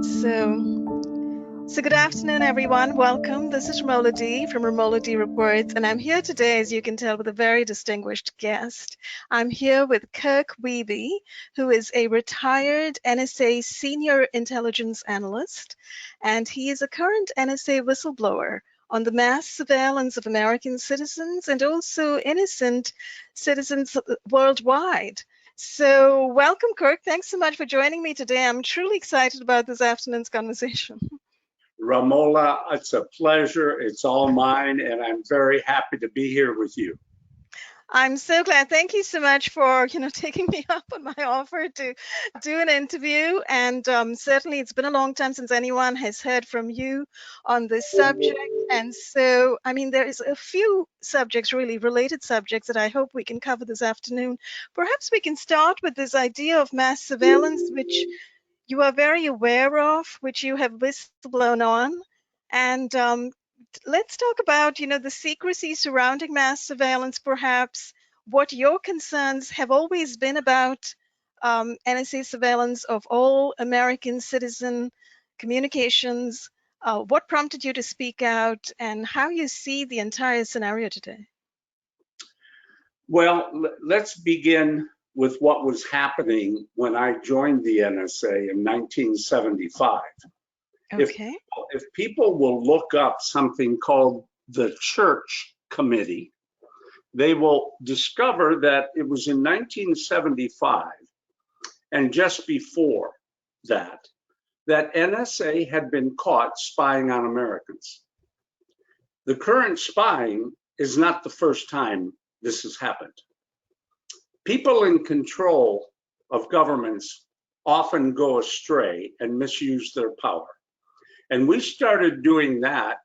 So good afternoon, everyone. Welcome. This is Ramola D from Ramola D Reports, and I'm here today, as you can tell, with a very distinguished guest. I'm here with Kirk Wiebe, who is a retired NSA senior intelligence analyst, and he is a current NSA whistleblower on the mass surveillance of American citizens and also innocent citizens worldwide. So welcome, Kirk. Thanks so much for joining me today. I'm truly excited about this afternoon's conversation. Ramola, it's a pleasure. It's all mine, and I'm very happy to be here with you. I'm so glad. Thank you so much for, taking me up on my offer to do an interview. And certainly it's been a long time since anyone has heard from you on this subject. And so, there is a few subjects, really related subjects, that I hope we can cover this afternoon. Perhaps we can start with this idea of mass surveillance, which you are very aware of, which you have whistleblown on. And let's talk about, the secrecy surrounding mass surveillance, perhaps, what your concerns have always been about NSA surveillance of all American citizen communications, what prompted you to speak out, and how you see the entire scenario today. Well, let's begin with what was happening when I joined the NSA in 1975. Okay. If people will look up something called the Church Committee, they will discover that it was in 1975 and just before that NSA had been caught spying on Americans. The current spying is not the first time this has happened. People in control of governments often go astray and misuse their power. And we started doing that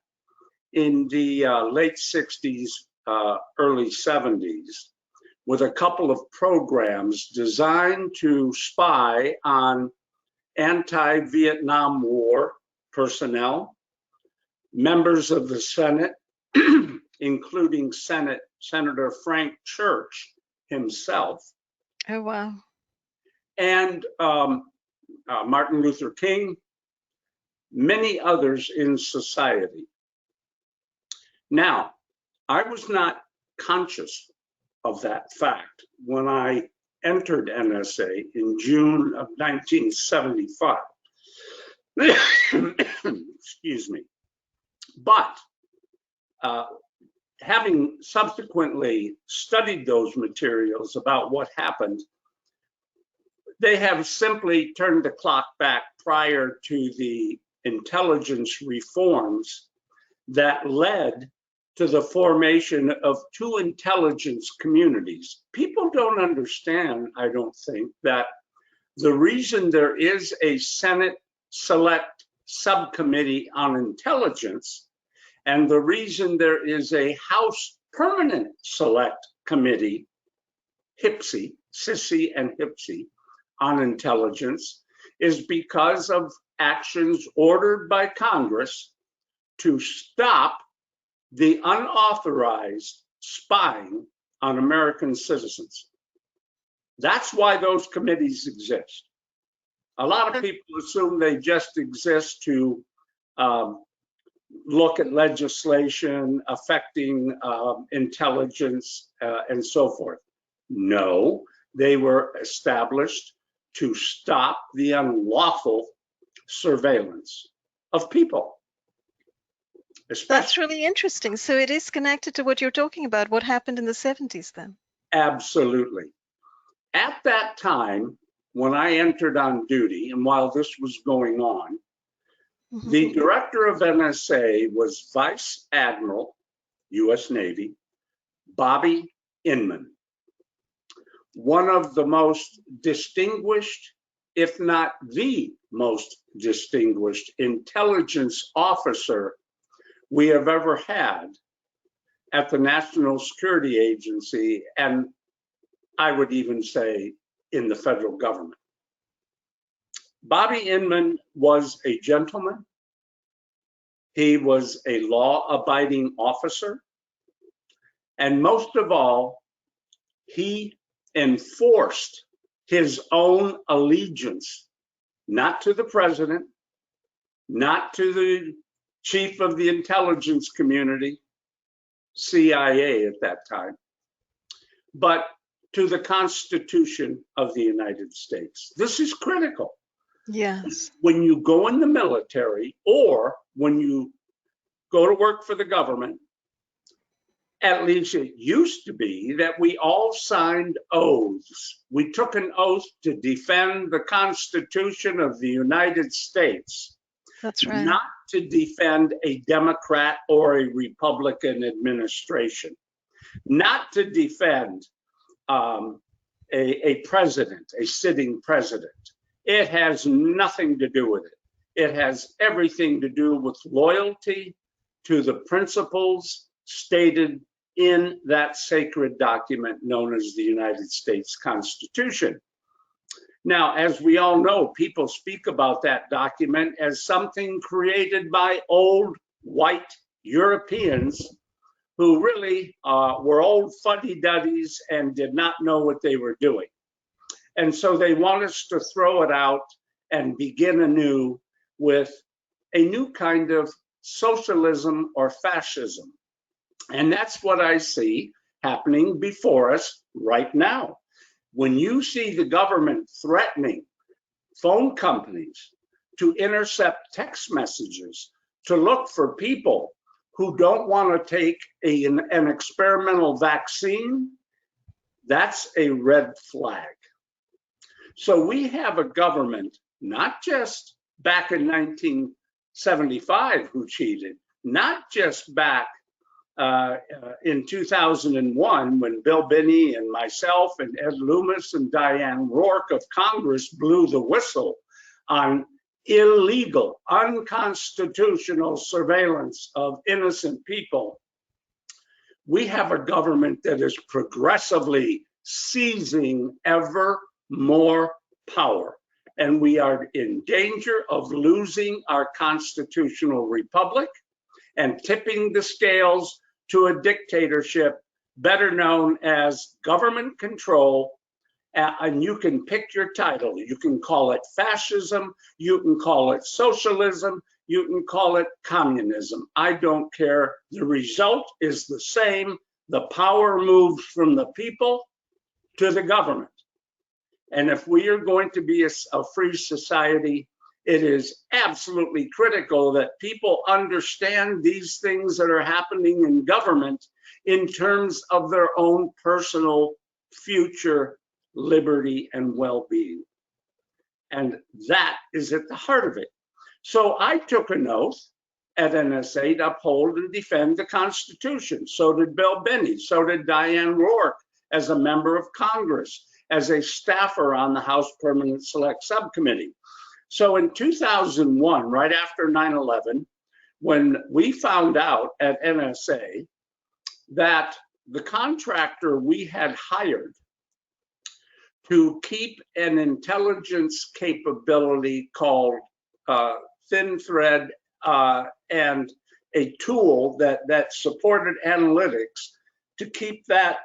in the late 60s, early 70s, with a couple of programs designed to spy on anti-Vietnam War personnel, members of the Senate, including Senator Frank Church himself. Oh, wow. And Martin Luther King, many others in society. Now, I was not conscious of that fact when I entered NSA in June of 1975. Excuse me. But having subsequently studied those materials about what happened, they have simply turned the clock back prior to the intelligence reforms that led to the formation of two intelligence communities. People don't understand, I don't think, that the reason there is a Senate Select Subcommittee on Intelligence and the reason there is a House Permanent Select Committee, HPSI, SISI and HPSI, on intelligence is because of actions ordered by Congress to stop the unauthorized spying on American citizens. That's why those committees exist. A lot of people assume they just exist to look at legislation affecting intelligence and so forth. No, they were established to stop the unlawful surveillance of people. That's really interesting. So it is connected to what you're talking about, what happened in the 70s then. Absolutely. At that time, when I entered on duty, and while this was going on, the director of NSA was Vice Admiral, U.S. Navy, Bobby Inman, one of the most distinguished, if not the most distinguished intelligence officer we have ever had at the National Security Agency, and I would even say in the federal government. Bobby Inman was a gentleman. He was a law-abiding officer. And most of all, he enforced his own allegiance, not to the president, not to the chief of the intelligence community, CIA at that time, but to the Constitution of the United States. This is critical. Yes. When you go in the military or when you go to work for the government, at least it used to be that we all signed oaths. We took an oath to defend the Constitution of the United States. That's right. Not to defend a Democrat or a Republican administration, not to defend a president, a sitting president. It has nothing to do with it. It has everything to do with loyalty to the principles stated in that sacred document known as the United States Constitution. Now, as we all know, people speak about that document as something created by old white Europeans who really were old fuddy-duddies and did not know what they were doing. And so they want us to throw it out and begin anew with a new kind of socialism or fascism. And that's what I see happening before us right now. When you see the government threatening phone companies to intercept text messages, to look for people who don't want to take an experimental vaccine, that's a red flag. So we have a government, not just back in 1975 who cheated, not just back in 2001 when Bill Binney and myself and Ed Loomis and Diane Rourke of Congress blew the whistle on illegal, unconstitutional surveillance of innocent people. We have a government that is progressively seizing ever more power, and we are in danger of losing our constitutional republic and tipping the scales to a dictatorship better known as government control. And you can pick your title. You can call it fascism, you can call it socialism, you can call it communism. I don't care. The result is the same. The power moves from the people to the government. And if we are going to be a free society, it is absolutely critical that people understand these things that are happening in government in terms of their own personal future liberty and well-being. And that is at the heart of it. So I took an oath at NSA to uphold and defend the Constitution. So did Bill Binney. So did Diane Rourke as a member of Congress, as a staffer on the House Permanent Select Subcommittee. So in 2001, right after 9/11, when we found out at NSA that the contractor we had hired to keep an intelligence capability called Thin Thread and a tool that supported analytics to keep that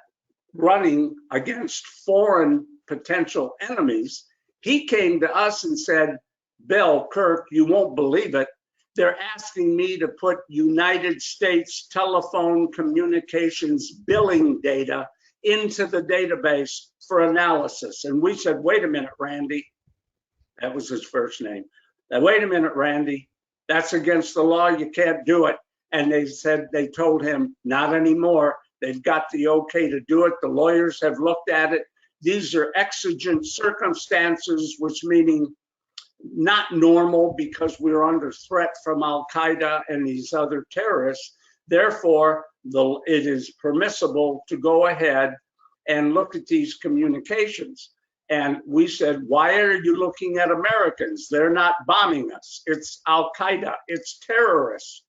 running against foreign potential enemies, he came to us and said, Bill, Kirk, you won't believe it. They're asking me to put United States telephone communications billing data into the database for analysis. And we said, wait a minute, Randy. That was his first name. Wait a minute, Randy. That's against the law. You can't do it. And they told him, not anymore. They've got the okay to do it. The lawyers have looked at it. These are exigent circumstances, which meaning not normal because we're under threat from Al-Qaeda and these other terrorists. Therefore, it is permissible to go ahead and look at these communications. And we said, why are you looking at Americans? They're not bombing us. It's Al-Qaeda. It's terrorists.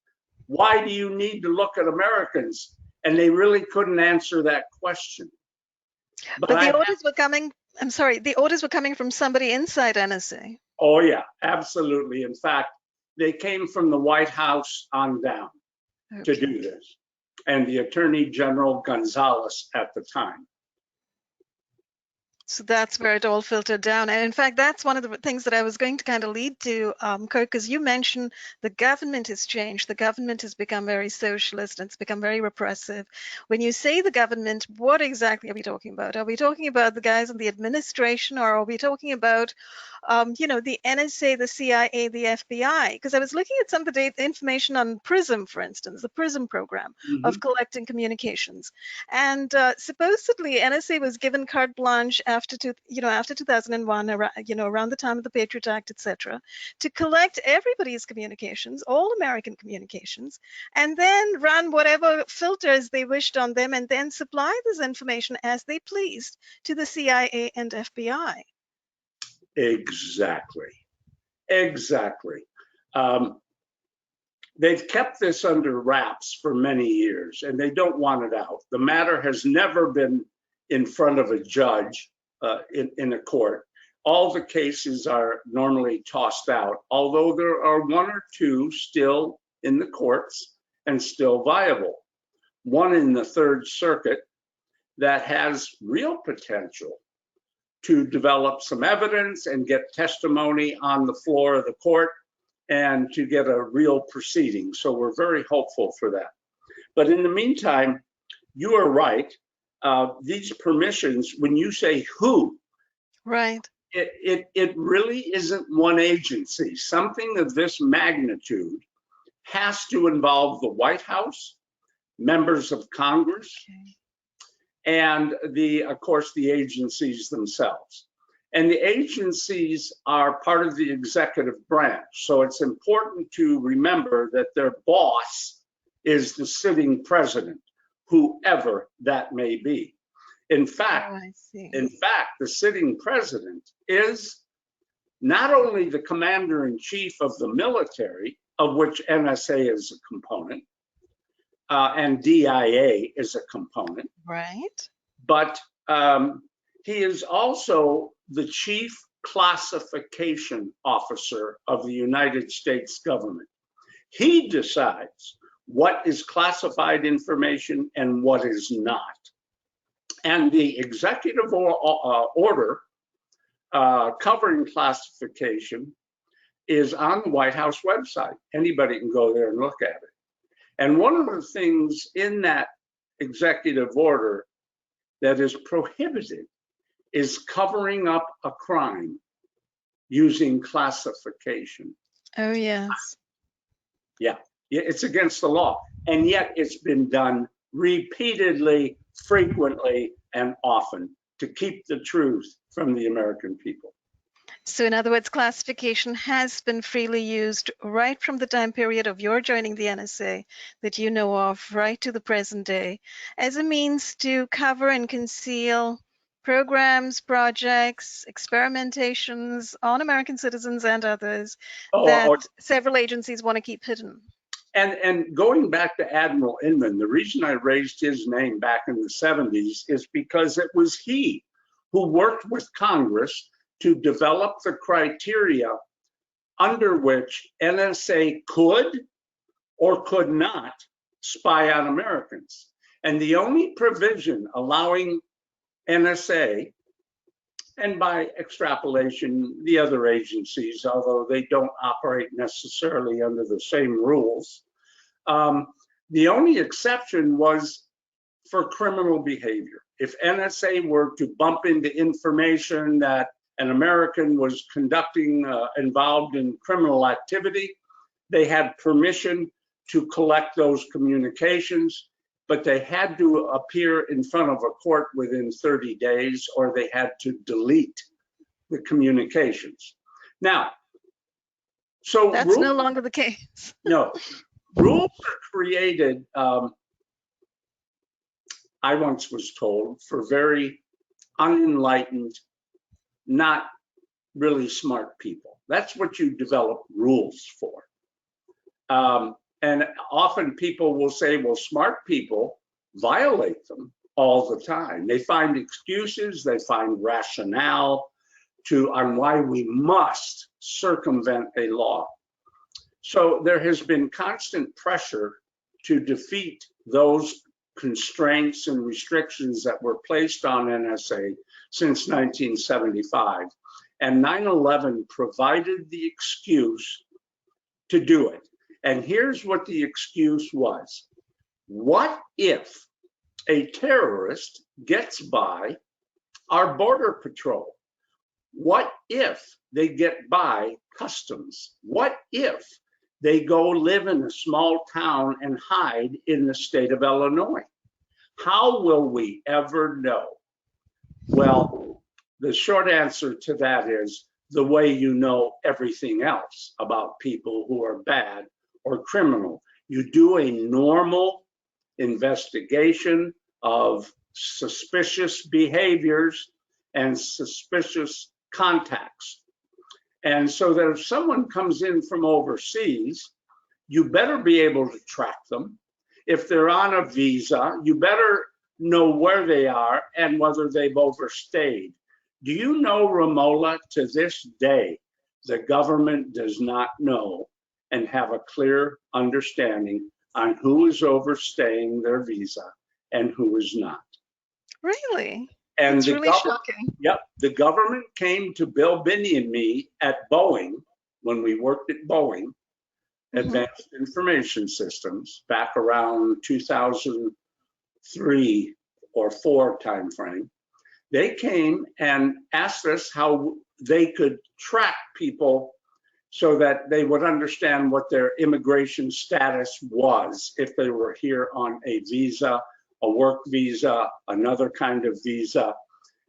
Why do you need to look at Americans? And they really couldn't answer that question. But the orders were coming, I'm sorry, the orders were coming from somebody inside NSA. Oh, yeah, absolutely. In fact, they came from the White House on down to do this, and the Attorney General Gonzalez at the time. So that's where it all filtered down. And in fact, that's one of the things that I was going to kind of lead to, Kirk, because you mentioned the government has changed. The government has become very socialist and it's become very repressive. When you say the government, what exactly are we talking about? Are we talking about the guys in the administration, or are we talking about, the NSA, the CIA, the FBI? Because I was looking at some of the information on PRISM, for instance, the PRISM program of collecting communications. And supposedly NSA was given carte blanche after 2001, around the time of the Patriot Act, etc., to collect everybody's communications, all American communications, and then run whatever filters they wished on them, and then supply this information as they pleased to the CIA and FBI. Exactly. Exactly. They've kept this under wraps for many years, and they don't want it out. The matter has never been in front of a judge in a court. All the cases are normally tossed out, although there are one or two still in the courts and still viable. One in the Third Circuit that has real potential to develop some evidence and get testimony on the floor of the court and to get a real proceeding. So we're very hopeful for that. But in the meantime, you are right. These permissions, when you say who, right, it really isn't one agency. Something of this magnitude has to involve the White House, members of Congress, and of course, the agencies themselves. And the agencies are part of the executive branch. So it's important to remember that their boss is the sitting president, whoever that may be. In fact, the sitting president is not only the commander-in-chief of the military, of which NSA is a component, and DIA is a component, right? But he is also the chief classification officer of the United States government. He decides what is classified information and what is not. And the executive order covering classification is on the White House website. Anybody can go there and look at it. And one of the things in that executive order that is prohibited is covering up a crime using classification. Oh, yes. Yeah, it's against the law. And yet it's been done repeatedly, frequently, and often to keep the truth from the American people. So in other words, classification has been freely used right from the time period of your joining the NSA that you know of, right to the present day, as a means to cover and conceal programs, projects, experimentations on American citizens and others that several agencies want to keep hidden. And going back to Admiral Inman, the reason I raised his name back in the 70s is because it was he who worked with Congress to develop the criteria under which NSA could or could not spy on Americans. And the only provision allowing NSA, and by extrapolation, the other agencies, although they don't operate necessarily under the same rules, the only exception was for criminal behavior. If NSA were to bump into information that an American was involved in criminal activity, they had permission to collect those communications, but they had to appear in front of a court within 30 days, or they had to delete the communications. Now, so that's no longer the case. No, rules are created, I once was told, for very unenlightened, not really smart people. That's what you develop rules for. And often people will say, well, smart people violate them all the time. They find excuses, they find rationale on why we must circumvent a law. So there has been constant pressure to defeat those constraints and restrictions that were placed on NSA since 1975. And 9/11 provided the excuse to do it. And here's what the excuse was. What if a terrorist gets by our border patrol? What if they get by customs? What if they go live in a small town and hide in the state of Illinois? How will we ever know? Well, the short answer to that is the way you know everything else about people who are bad or criminal. You do a normal investigation of suspicious behaviors and suspicious contacts. And so that if someone comes in from overseas, you better be able to track them. If they're on a visa, you better know where they are and whether they've overstayed. Do you know, Ramola, to this day, the government does not know and have a clear understanding on who is overstaying their visa and who is not. Really? And it's really shocking. Yep, the government came to Bill Binney and me at Boeing when we worked at Boeing, Advanced Information Systems, back around 2003 or 4 timeframe. They came and asked us how they could track people so that they would understand what their immigration status was if they were here on a visa, a work visa, another kind of visa.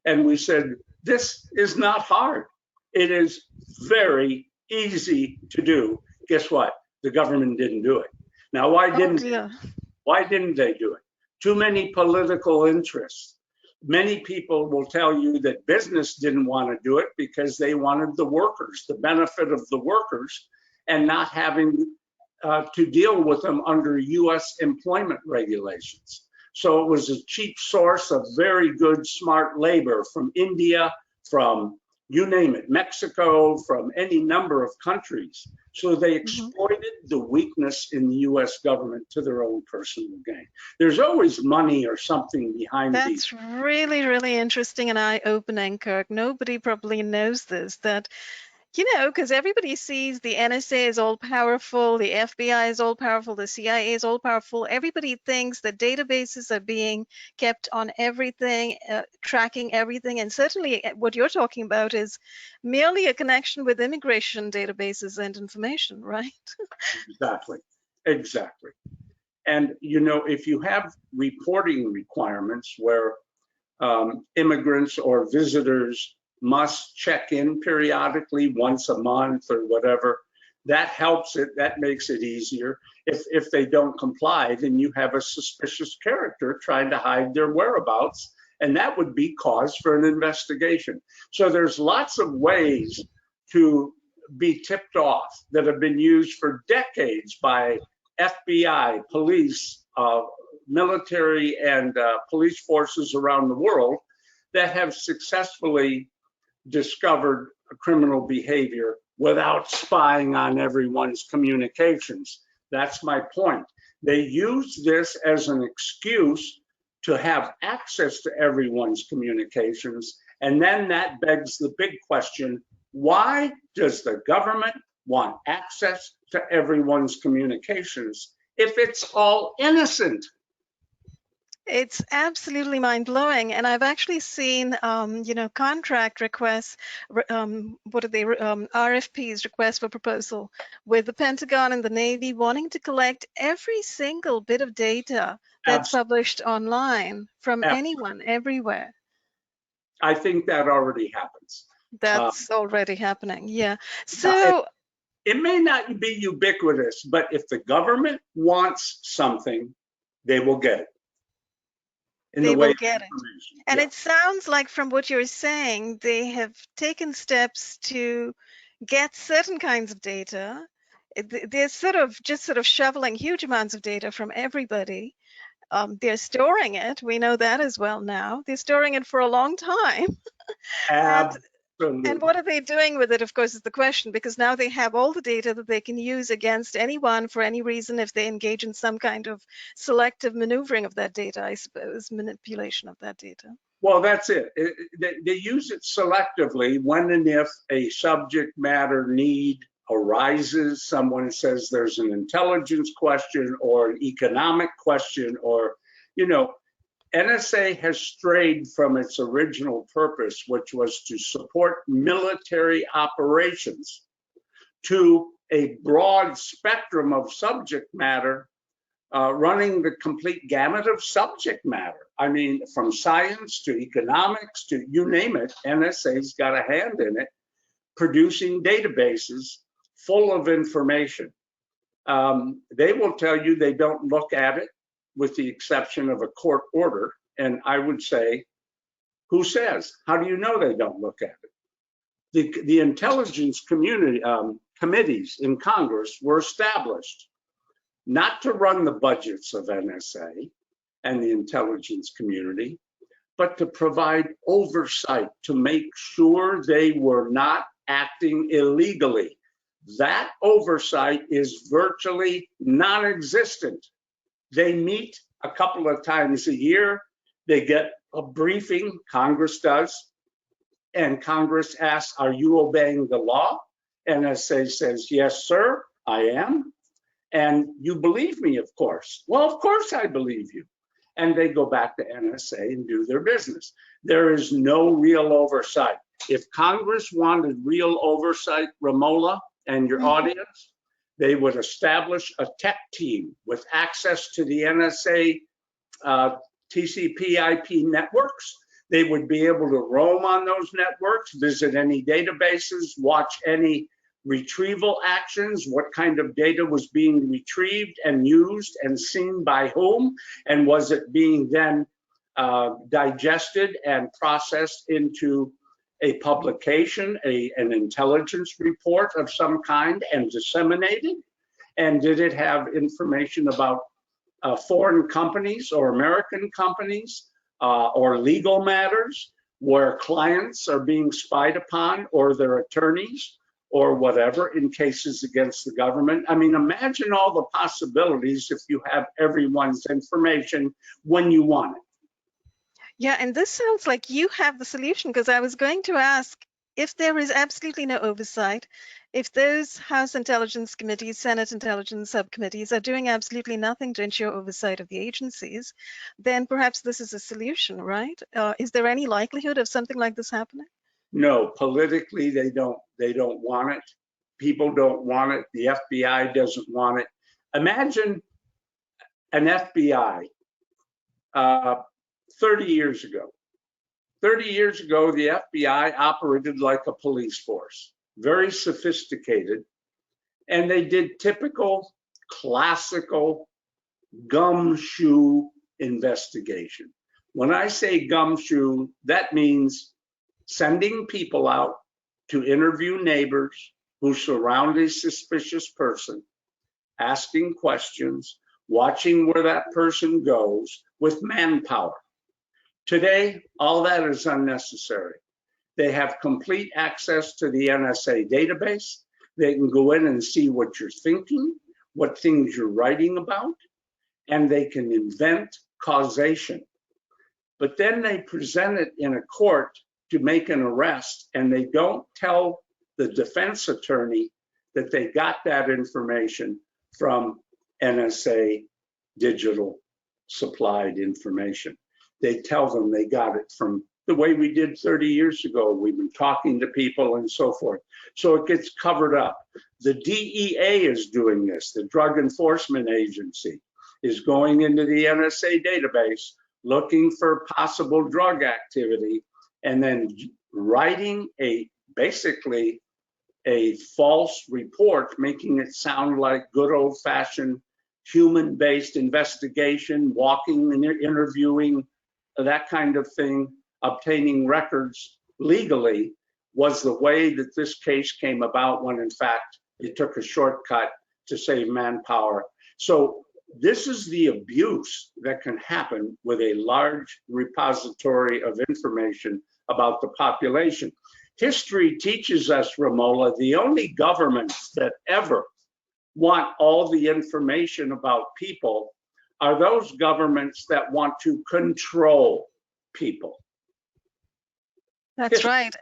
And we said, this is not hard. It is very easy to do. Guess what? The government didn't do it. Now, why didn't they do it? Too many political interests. Many people will tell you that business didn't want to do it because they wanted the workers, the benefit of the workers, and not having to deal with them under US employment regulations. So it was a cheap source of very good, smart labor from India, from you name it, Mexico, from any number of countries. So they exploited the weakness in the US government to their own personal gain. There's always money or something behind these. That's really, really interesting and eye-opening, Kirk. Nobody probably knows this, that, you know, because everybody sees the NSA is all-powerful, the FBI is all-powerful, the CIA is all-powerful. Everybody thinks that databases are being kept on everything, tracking everything. And certainly what you're talking about is merely a connection with immigration databases and information, right? Exactly. And, you know, if you have reporting requirements where immigrants or visitors must check in periodically once a month or whatever, that helps it, that makes it easier. If they don't comply, then you have a suspicious character trying to hide their whereabouts, and that would be cause for an investigation. So there's lots of ways to be tipped off that have been used for decades by FBI, police, military, and police forces around the world that have successfully discovered criminal behavior without spying on everyone's communications. That's my point. They use this as an excuse to have access to everyone's communications. And then that begs the big question, why does the government want access to everyone's communications if it's all innocent? It's absolutely mind-blowing, and I've actually seen, you know, contract requests, RFPs, requests for proposal, with the Pentagon and the Navy wanting to collect every single bit of data that's published online from anyone, everywhere. I think that already happens. That's already happening, yeah. So it may not be ubiquitous, but if the government wants something, they will get it. They will get it. And it sounds like from what you're saying, they have taken steps to get certain kinds of data. They're sort of shoveling huge amounts of data from everybody. They're storing it. We know that as well now. They're storing it for a long time. And what are they doing with it, of course, is the question, because now they have all the data that they can use against anyone for any reason if they engage in some kind of selective maneuvering of that data, I suppose, manipulation of that data. Well, that's it. They use it selectively when and if a subject matter need arises. Someone says there's an intelligence question or an economic question, or, you know, NSA has strayed from its original purpose, which was to support military operations, to a broad spectrum of subject matter, running the complete gamut of subject matter. I mean, from science to economics to you name it, NSA's got a hand in it, producing databases full of information. They will tell you they don't look at it with the exception of a court order. And I would say, who says? How do you know they don't look at it? The intelligence community committees in Congress were established not to run the budgets of NSA and the intelligence community, but to provide oversight to make sure they were not acting illegally. That oversight is virtually non-existent. They meet a couple of times a year. They get a briefing, Congress does, and Congress asks, are you obeying the law? NSA says, yes, sir, I am. And you believe me, of course. Well, of course I believe you. And they go back to NSA and do their business. There is no real oversight. If Congress wanted real oversight, Ramola and your audience, they would establish a tech team with access to the NSA TCP/IP networks. They would be able to roam on those networks, visit any databases, watch any retrieval actions, what kind of data was being retrieved and used and seen by whom, and was it being then digested and processed into a publication, an intelligence report of some kind and disseminated? And did it have information about foreign companies or American companies or legal matters where clients are being spied upon or their attorneys or whatever in cases against the government? I mean, imagine all the possibilities if you have everyone's information when you want it. Yeah, and this sounds like you have the solution, because I was going to ask, if there is absolutely no oversight, if those House Intelligence Committees, Senate Intelligence Subcommittees are doing absolutely nothing to ensure oversight of the agencies, then perhaps this is a solution, right? Is there any likelihood of something like this happening? No, politically, they don't want it. People don't want it. The FBI doesn't want it. Imagine an FBI 30 years ago. 30 years ago, the FBI operated like a police force, very sophisticated, and they did typical, classical gumshoe investigation. When I say gumshoe, that means sending people out to interview neighbors who surround a suspicious person, asking questions, watching where that person goes with manpower. Today, all that is unnecessary. They have complete access to the NSA database. They can go in and see what you're thinking, what things you're writing about, and they can invent causation. But then they present it in a court to make an arrest, and they don't tell the defense attorney that they got that information from NSA digital supplied information. They tell them they got it from the way we did 30 years ago. We've been talking to people and so forth. So it gets covered up. The DEA is doing this. The Drug Enforcement Agency is going into the NSA database looking for possible drug activity and then writing basically a false report, making it sound like good old-fashioned human-based investigation, walking and interviewing, that kind of thing, obtaining records legally was the way that this case came about, when in fact it took a shortcut to save manpower. So this is the abuse that can happen with a large repository of information about the population. History teaches us, Ramola, the only governments that ever want all the information about people are those governments that want to control people. That's right,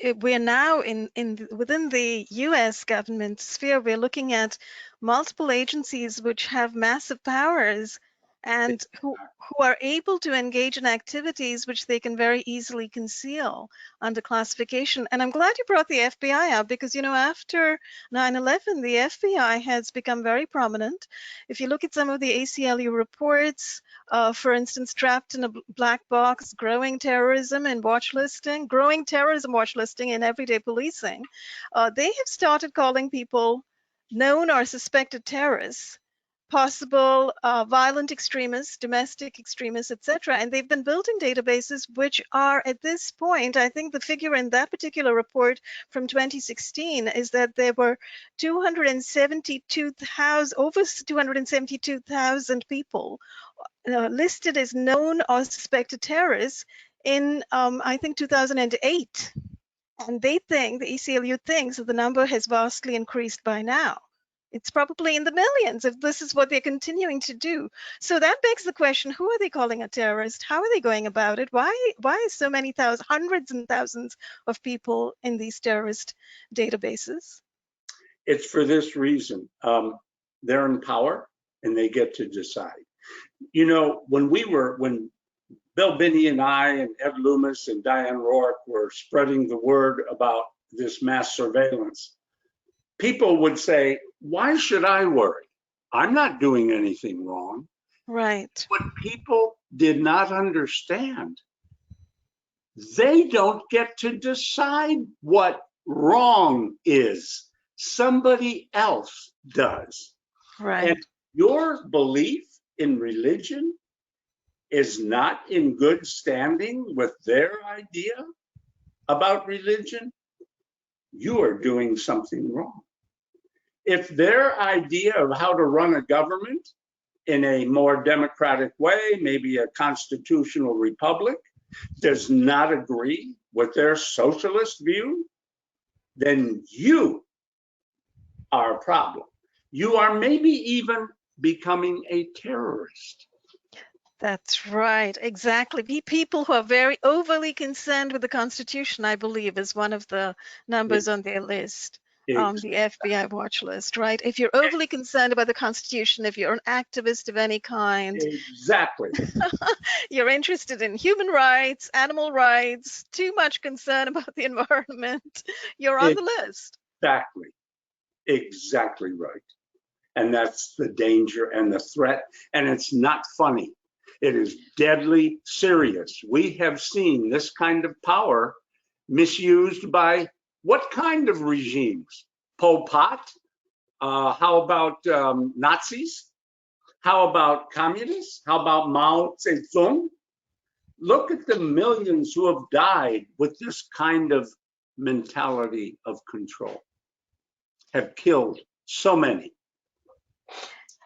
we're now within the U.S. government sphere. We're looking at multiple agencies which have massive powers and who are able to engage in activities which they can very easily conceal under classification. And I'm glad you brought the FBI up because, you know, after 9/11, the FBI has become very prominent. If you look at some of the ACLU reports, for instance, trapped in a black box, growing terrorism watch listing in everyday policing, they have started calling people known or suspected terrorists, possible violent extremists, domestic extremists, etc. And they've been building databases which are, at this point, I think the figure in that particular report from 2016 is that there were 272,000, over 272,000 people listed as known or suspected terrorists in, I think, 2008. And the ACLU thinks that the number has vastly increased by now. It's probably in the millions if this is what they're continuing to do. So that begs the question, who are they calling a terrorist? How are they going about it? Why is so many hundreds and thousands of people in these terrorist databases? It's for this reason. They're in power and they get to decide. You know, when Bill Binney and I and Ed Loomis and Diane Rourke were spreading the word about this mass surveillance, people would say, why should I worry? I'm not doing anything wrong. Right. What people did not understand, they don't get to decide what wrong is. Somebody else does. Right. And your belief in religion is not in good standing with their idea about religion, you are doing something wrong. If their idea of how to run a government in a more democratic way, maybe a constitutional republic, does not agree with their socialist view, then you are a problem. You are maybe even becoming a terrorist. That's right, exactly. People who are very overly concerned with the Constitution, I believe, is one of the numbers on their list, the FBI watch list, right? If you're overly concerned about the Constitution, if you're an activist of any kind, exactly, you're interested in human rights, animal rights, too much concern about the environment, you're on the list. Exactly right. And that's the danger and the threat. And it's not funny. It is deadly serious. We have seen this kind of power misused by what kind of regimes? Pol Pot? How about Nazis? How about communists? How about Mao Zedong? Look at the millions who have died with this kind of mentality of control, have killed so many.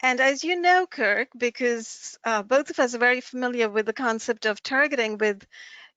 And as you know, Kirk, because both of us are very familiar with the concept of targeting with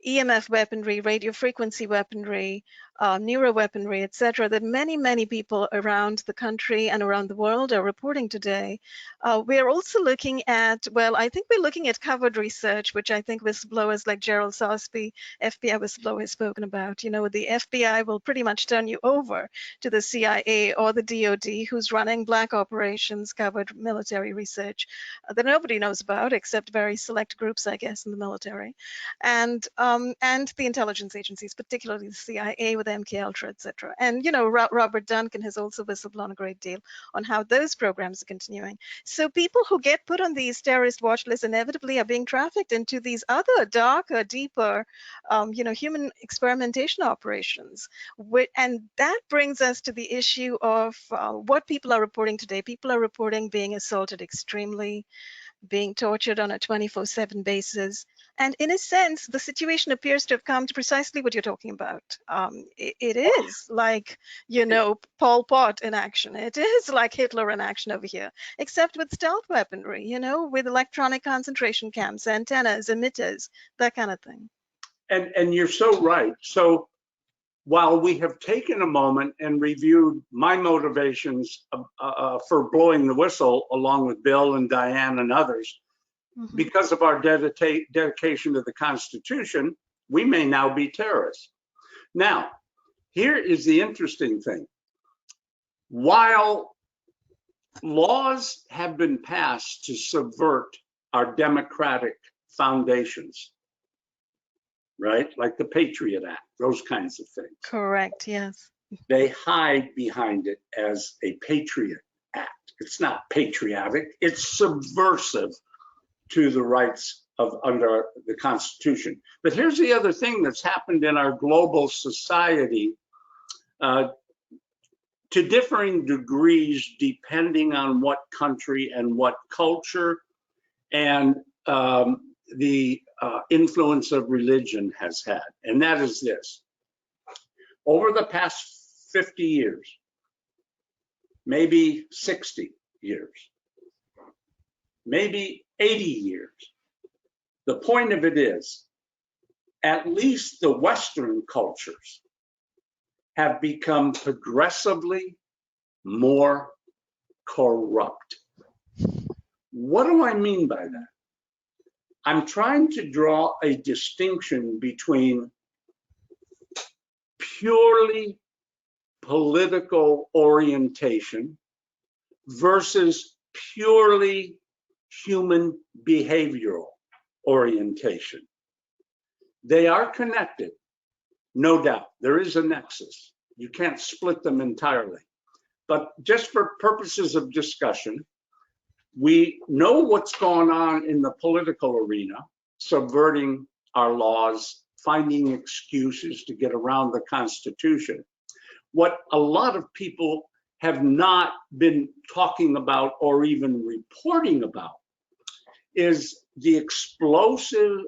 EMF weaponry, radio frequency weaponry, neuroweaponry, etc., that many, many people around the country and around the world are reporting today. We're also looking at, well, I think we're looking at covered research, which I think whistleblowers like Gerald Sosby, FBI whistleblower, has spoken about. You know, the FBI will pretty much turn you over to the CIA or the DOD, who's running black operations, covered military research that nobody knows about except very select groups, I guess, in the military. And the intelligence agencies, particularly the CIA with MKUltra, etc. And, you know, Robert Duncan has also whistleblown a great deal on how those programs are continuing. So people who get put on these terrorist watch lists inevitably are being trafficked into these other darker, deeper, you know, human experimentation operations. And that brings us to the issue of what people are reporting today. People are reporting being assaulted extremely, being tortured on a 24/7 basis. And in a sense, the situation appears to have come to precisely what you're talking about. It is like, you know, Pol Pot in action. It is like Hitler in action over here, except with stealth weaponry, you know, with electronic concentration camps, antennas, emitters, that kind of thing. And you're so right. So while we have taken a moment and reviewed my motivations for blowing the whistle, along with Bill and Diane and others, because of our dedication to the Constitution, We may now be terrorists. Now, here is the interesting thing. While laws have been passed to subvert our democratic foundations, right? Like the Patriot Act, those kinds of things. Correct, yes. They hide behind it as a Patriot Act. It's not patriotic, it's subversive to the rights of under the Constitution. But here's the other thing that's happened in our global society, to differing degrees depending on what country and what culture and the influence of religion has had. And that is this. Over the past 50 years, maybe 60 years, maybe 80 years, the point of it is, at least the Western cultures have become progressively more corrupt. What do I mean by that? I'm trying to draw a distinction between purely political orientation versus purely human behavioral orientation. They are connected, no doubt. There is a nexus. You can't split them entirely. But just for purposes of discussion, we know what's going on in the political arena, subverting our laws, finding excuses to get around the Constitution. What a lot of people have not been talking about or even reporting about is the explosion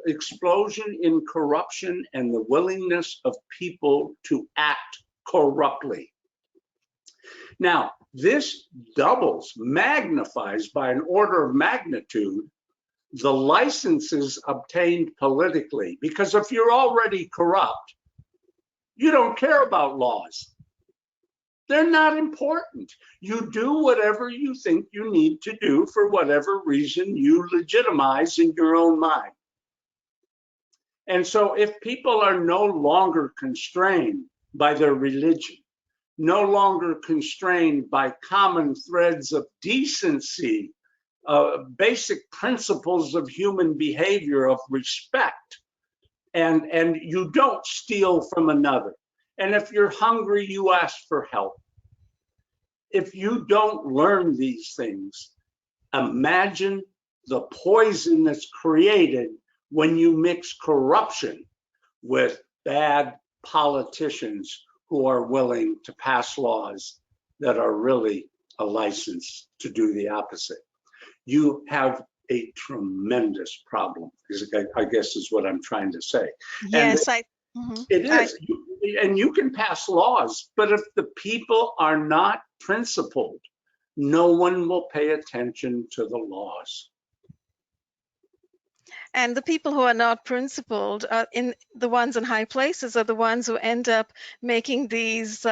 in corruption and the willingness of people to act corruptly. Now, this doubles, magnifies by an order of magnitude the licenses obtained politically, because if you're already corrupt, you don't care about laws. They're not important. You do whatever you think you need to do for whatever reason you legitimize in your own mind. And so if people are no longer constrained by their religion, no longer constrained by common threads of decency, basic principles of human behavior, of respect, and you don't steal from another. And if you're hungry, you ask for help. If you don't learn these things, imagine the poison that's created when you mix corruption with bad politicians who are willing to pass laws that are really a license to do the opposite. You have a tremendous problem, I guess is what I'm trying to say. Yes, it is. And you can pass laws, but if the people are not principled, no one will pay attention to the laws. And the people who are not principled, in the ones in high places, are the ones who end up making these,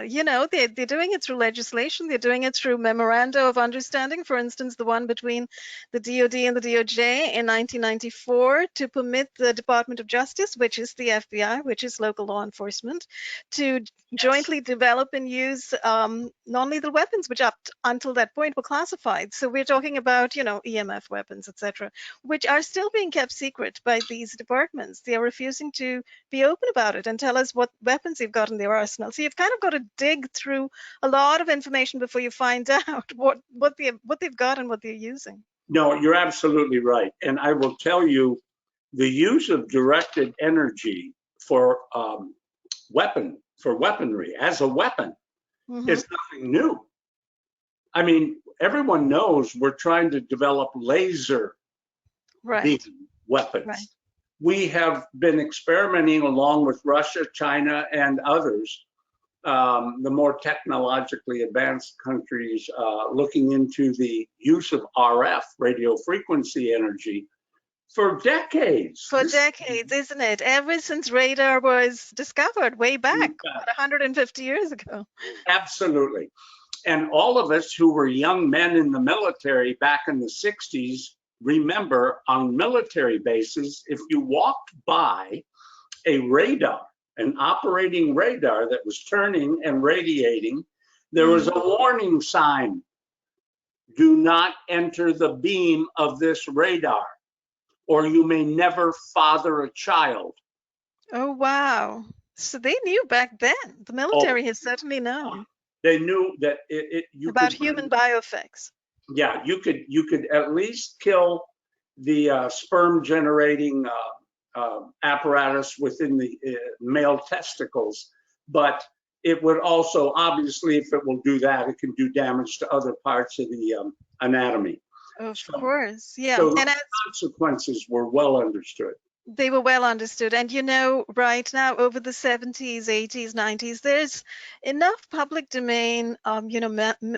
you know, they're doing it through legislation, they're doing it through memoranda of understanding. For instance, the one between the DOD and the DOJ in 1994 to permit the Department of Justice, which is the FBI, which is local law enforcement, to jointly develop and use non-lethal weapons, which up until that point were classified. So we're talking about, you know, EMF weapons, etc., which are still being kept secret by these departments. They are refusing to be open about it and tell us what weapons they've got in their arsenal. So you've kind of got to dig through a lot of information before you find out what they've got and what they're using. No, you're absolutely right. And I will tell you, the use of directed energy for weaponry as a weapon is nothing new. I mean, everyone knows we're trying to develop laser weapons. Right. We have been experimenting along with Russia, China, and others, the more technologically advanced countries, looking into the use of RF, radio frequency energy, for decades. For decades, isn't it? Ever since radar was discovered way back, about 150 years ago. Absolutely. And all of us who were young men in the military back in the 60s remember on military bases, if you walked by a radar, an operating radar that was turning and radiating. There was a warning sign. Do not enter the beam of this radar, or you may never father a child. Oh, wow. So they knew back then. The military has certainly known They knew that you about could, human bioeffects. yeah, you could at least kill the sperm generating apparatus within the male testicles, but it would also, obviously, if it will do that, it can do damage to other parts of the anatomy. Of So, course, yeah. so the And consequences were well understood. they were well understood. And right now, over the 70s, 80s, 90s, there's enough public domain,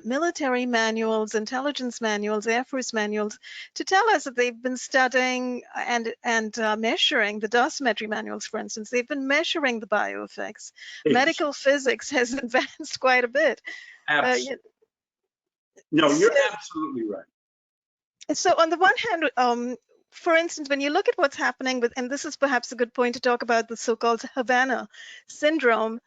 military manuals, intelligence manuals, Air Force manuals to tell us that they've been studying and measuring the dosimetry manuals, for instance. They've been measuring the bioeffects. Medical physics has advanced quite a bit. No, you're absolutely right. So on the one hand, for instance, when you look at what's happening with, and this is perhaps a good point to talk about the so-called Havana syndrome,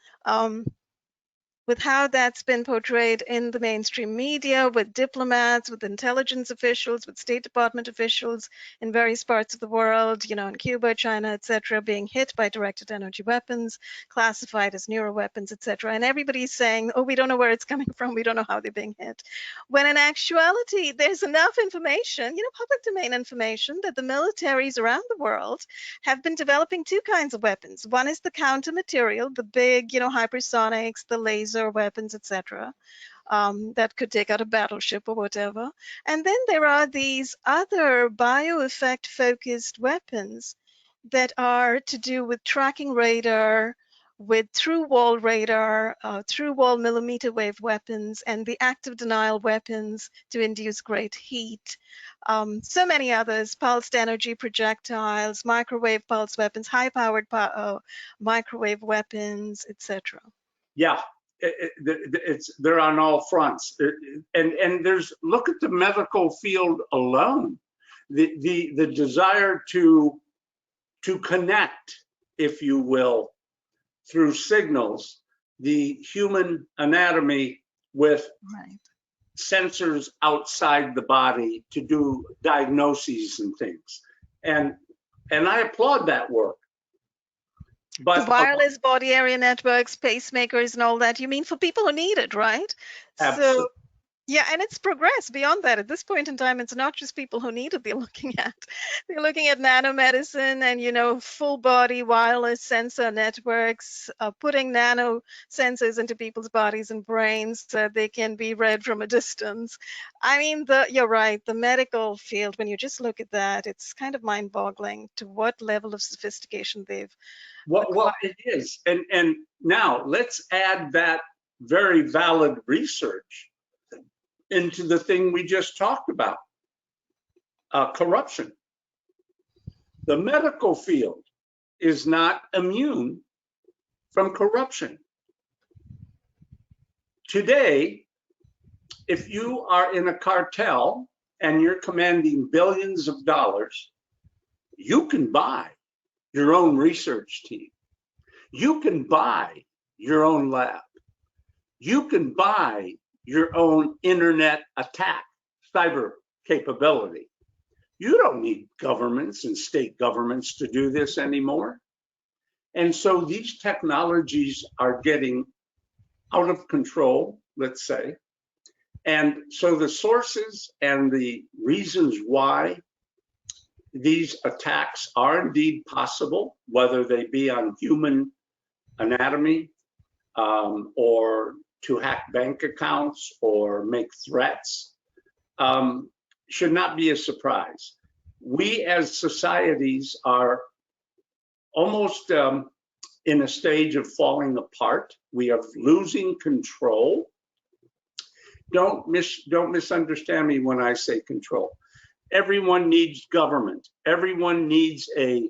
with how that's been portrayed in the mainstream media, with diplomats, with intelligence officials, with State Department officials in various parts of the world, in Cuba, China, etc., being hit by directed energy weapons, classified as neuroweapons, etc. And everybody's saying, oh, we don't know where it's coming from, we don't know how they're being hit. When in actuality, there's enough information, public domain information, that the militaries around the world have been developing two kinds of weapons. One is the counter material, the big, hypersonics, the laser weapons, etc., that could take out a battleship or whatever. And then there are these other bioeffect focused weapons that are to do with tracking radar, with through-wall radar, through-wall millimeter wave weapons, and the active denial weapons to induce great heat. So many others, pulsed energy projectiles, microwave pulse weapons, high-powered microwave weapons, etc. Yeah, they're on all fronts. And look at the medical field alone. The desire to connect, if you will, through signals, the human anatomy with sensors outside the body to do diagnoses and things. And I applaud that work. But the wireless body area networks, pacemakers, and all that, you mean for people who need it, right? Absolutely. So, yeah, and it's progressed beyond that. At this point in time, it's not just people who need it they're looking at. They're looking at nanomedicine and, full body wireless sensor networks, putting nano sensors into people's bodies and brains so they can be read from a distance. I mean, you're right, the medical field, when you just look at that, it's kind of mind-boggling to what level of sophistication they've Well, it is. And now let's add that very valid research into the thing we just talked about, corruption. The medical field is not immune from corruption. Today, if you are in a cartel and you're commanding billions of dollars, you can buy your own research team. You can buy your own lab. You can buy your own internet attack, cyber capability. You don't need governments and state governments to do this anymore. And so these technologies are getting out of control, let's say. And so the sources and the reasons why these attacks are indeed possible, whether they be on human anatomy or to hack bank accounts or make threats, should not be a surprise. We as societies are almost in a stage of falling apart. We are losing control. Don't misunderstand me when I say control. Everyone needs government. Everyone needs a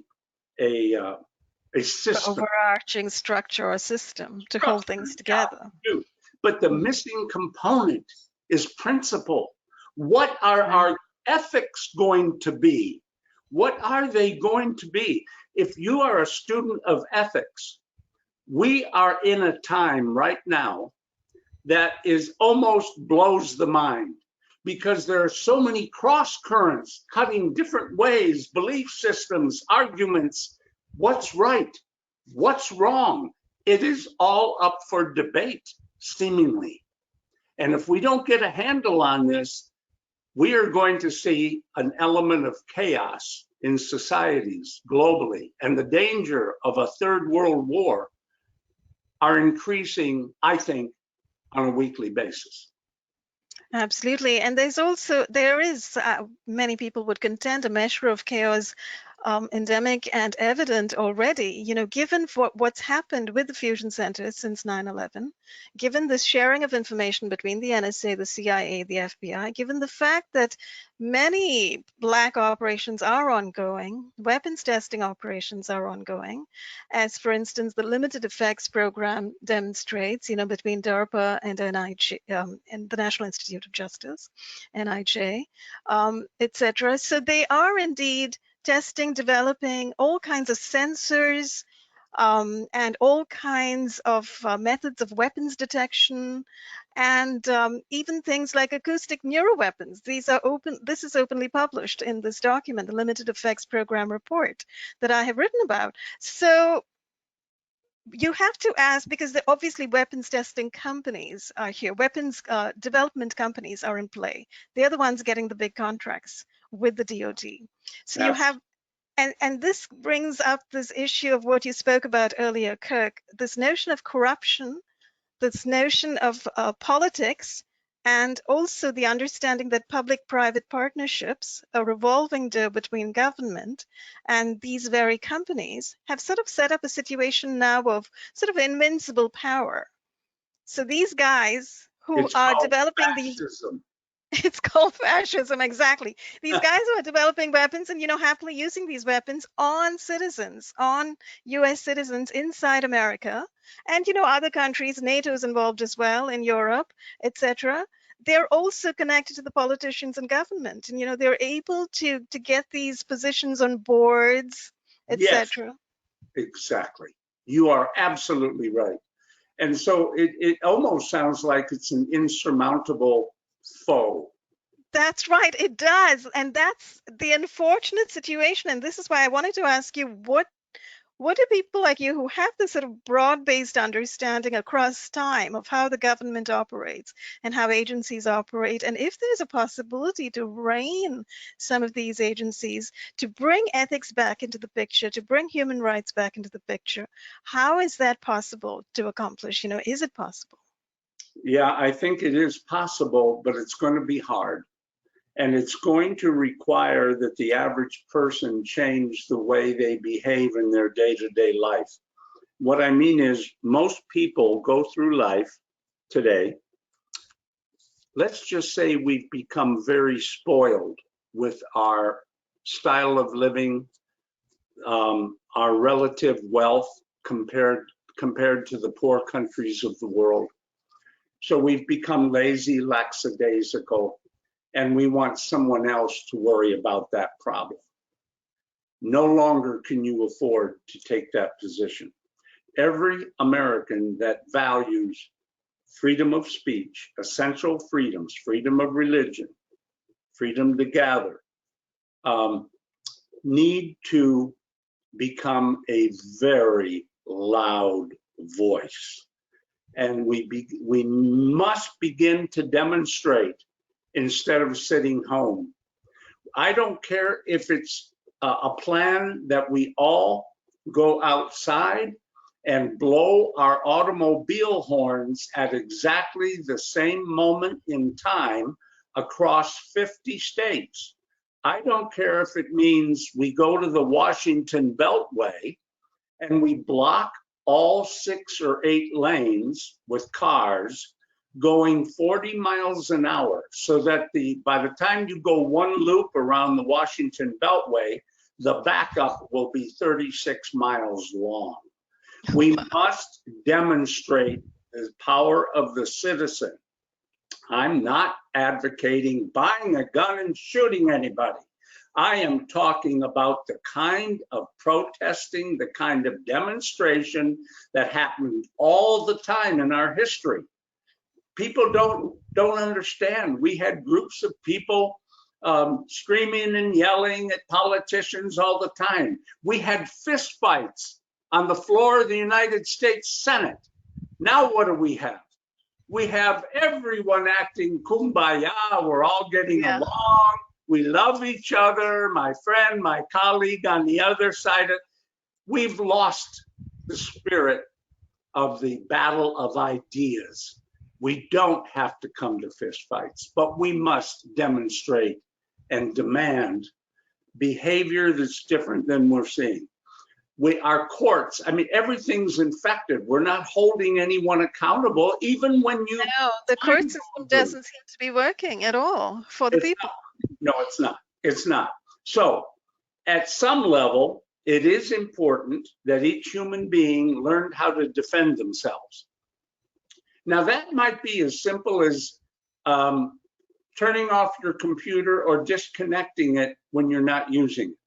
system, overarching structure or system to hold things together. But the missing component is principle. What are our ethics going to be? What are they going to be? If you are a student of ethics, we are in a time right now that is almost blows the mind, because there are so many cross currents cutting different ways, belief systems, arguments. What's right? What's wrong? It is all up for debate, seemingly. And if we don't get a handle on this, we are going to see an element of chaos in societies globally. And the danger of a third world war are increasing, I think, on a weekly basis. Absolutely. And there is, many people would contend, a measure of chaos endemic and evident already, given what's happened with the fusion centers since 9/11, given the sharing of information between the NSA, the CIA, the FBI, given the fact that many black operations are ongoing, weapons testing operations are ongoing, as for instance, the limited effects program demonstrates, between DARPA and NIJ, and the National Institute of Justice, NIJ, etc. So they are indeed testing, developing all kinds of sensors, and all kinds of methods of weapons detection, and even things like acoustic neuroweapons. This is openly published in this document, the Limited Effects Program report that I have written about. So you have to ask, because obviously weapons testing companies are here, weapons development companies are in play. They're the ones getting the big contracts with the DoD. So Yes. you have, and this brings up this issue of what you spoke about earlier, Kirk, this notion of corruption, this notion of politics, and also the understanding that public-private partnerships, a revolving door between government and these very companies, have sort of set up a situation now of sort of invincible power. So these guys who are developing fascism. It's called fascism, exactly. These guys who are developing weapons and, happily using these weapons on citizens, on US citizens inside America, and, other countries, NATO's involved as well, in Europe, etc. They're also connected to the politicians and government, and, they're able to get these positions on boards, etc. Yes, exactly. You are absolutely right. And so it almost sounds like it's an insurmountable foe. That's right, it does. And that's the unfortunate situation. And this is why I wanted to ask you, what do people like you who have this sort of broad-based understanding across time of how the government operates and how agencies operate, and if there's a possibility to rein some of these agencies, to bring ethics back into the picture, to bring human rights back into the picture, how is that possible to accomplish? Is it possible? Yeah, I think it is possible, but it's going to be hard. And it's going to require that the average person change the way they behave in their day-to-day life. What I mean is, most people go through life today. Let's just say we've become very spoiled with our style of living, our relative wealth compared to the poor countries of the world. So we've become lazy, lackadaisical, and we want someone else to worry about that problem. No longer can you afford to take that position. Every American that values freedom of speech, essential freedoms, freedom of religion, freedom to gather, need to become a very loud voice. And we must begin to demonstrate instead of sitting home. I don't care if it's a plan that we all go outside and blow our automobile horns at exactly the same moment in time across 50 states. I don't care if it means we go to the Washington Beltway and we block all 6 or 8 lanes with cars going 40 miles an hour, so that by the time you go one loop around the Washington Beltway, the backup will be 36 miles long. We must demonstrate the power of the citizen. I'm not advocating buying a gun and shooting anybody. I am talking about the kind of protesting, the kind of demonstration that happened all the time in our history. People don't understand. We had groups of people screaming and yelling at politicians all the time. We had fistfights on the floor of the United States Senate. Now what do we have? We have everyone acting kumbaya. We're all getting along. We love each other. My friend, my colleague on the other side. We've lost the spirit of the battle of ideas. We don't have to come to fistfights, but we must demonstrate and demand behavior that's different than we're seeing. Our courts, I mean, everything's infected. We're not holding anyone accountable, even when you. No, the court system doesn't seem to be working at all for the people. No, it's not. It's not. So, at some level, it is important that each human being learned how to defend themselves. Now, that might be as simple as turning off your computer or disconnecting it when you're not using it.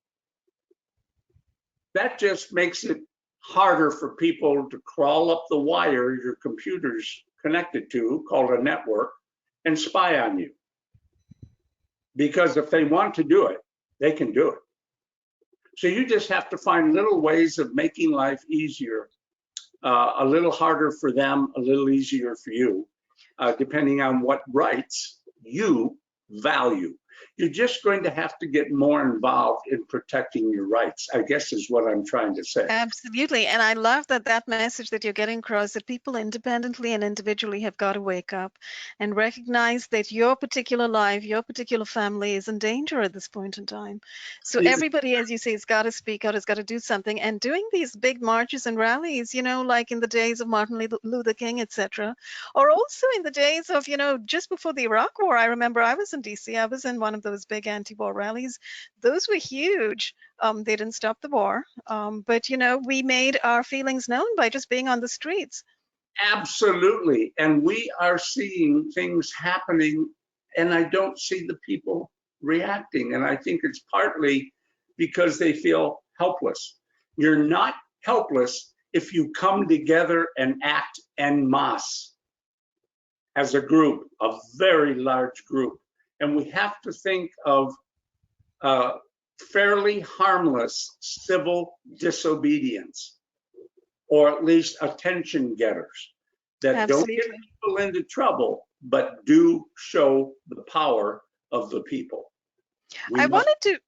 That just makes it harder for people to crawl up the wire your computer's connected to, called a network, and spy on you. Because if they want to do it, they can do it. So you just have to find little ways of making life easier, a little harder for them, a little easier for you, depending on what rights you value. You're just going to have to get more involved in protecting your rights, I guess is what I'm trying to say. Absolutely. And I love that message that you're getting across, that people independently and individually have got to wake up and recognize that your particular life, your particular family is in danger at this point in time. So everybody, as you say, has got to speak out, has got to do something. And doing these big marches and rallies, you know, like in the days of Martin Luther King, etc., or also in the days of, you know, just before the Iraq War. I remember I was in DC. I was in one of those big anti-war rallies. Those were huge. They didn't stop the war, but you know, we made our feelings known by just being on the streets. Absolutely, and we are seeing things happening, and I don't see the people reacting, and I think it's partly because they feel helpless. You're not helpless if you come together and act en masse as a group, a very large group, and we have to think of fairly harmless civil disobedience, or at least attention getters that don't get people into trouble, but do show the power of the people. I wanted to,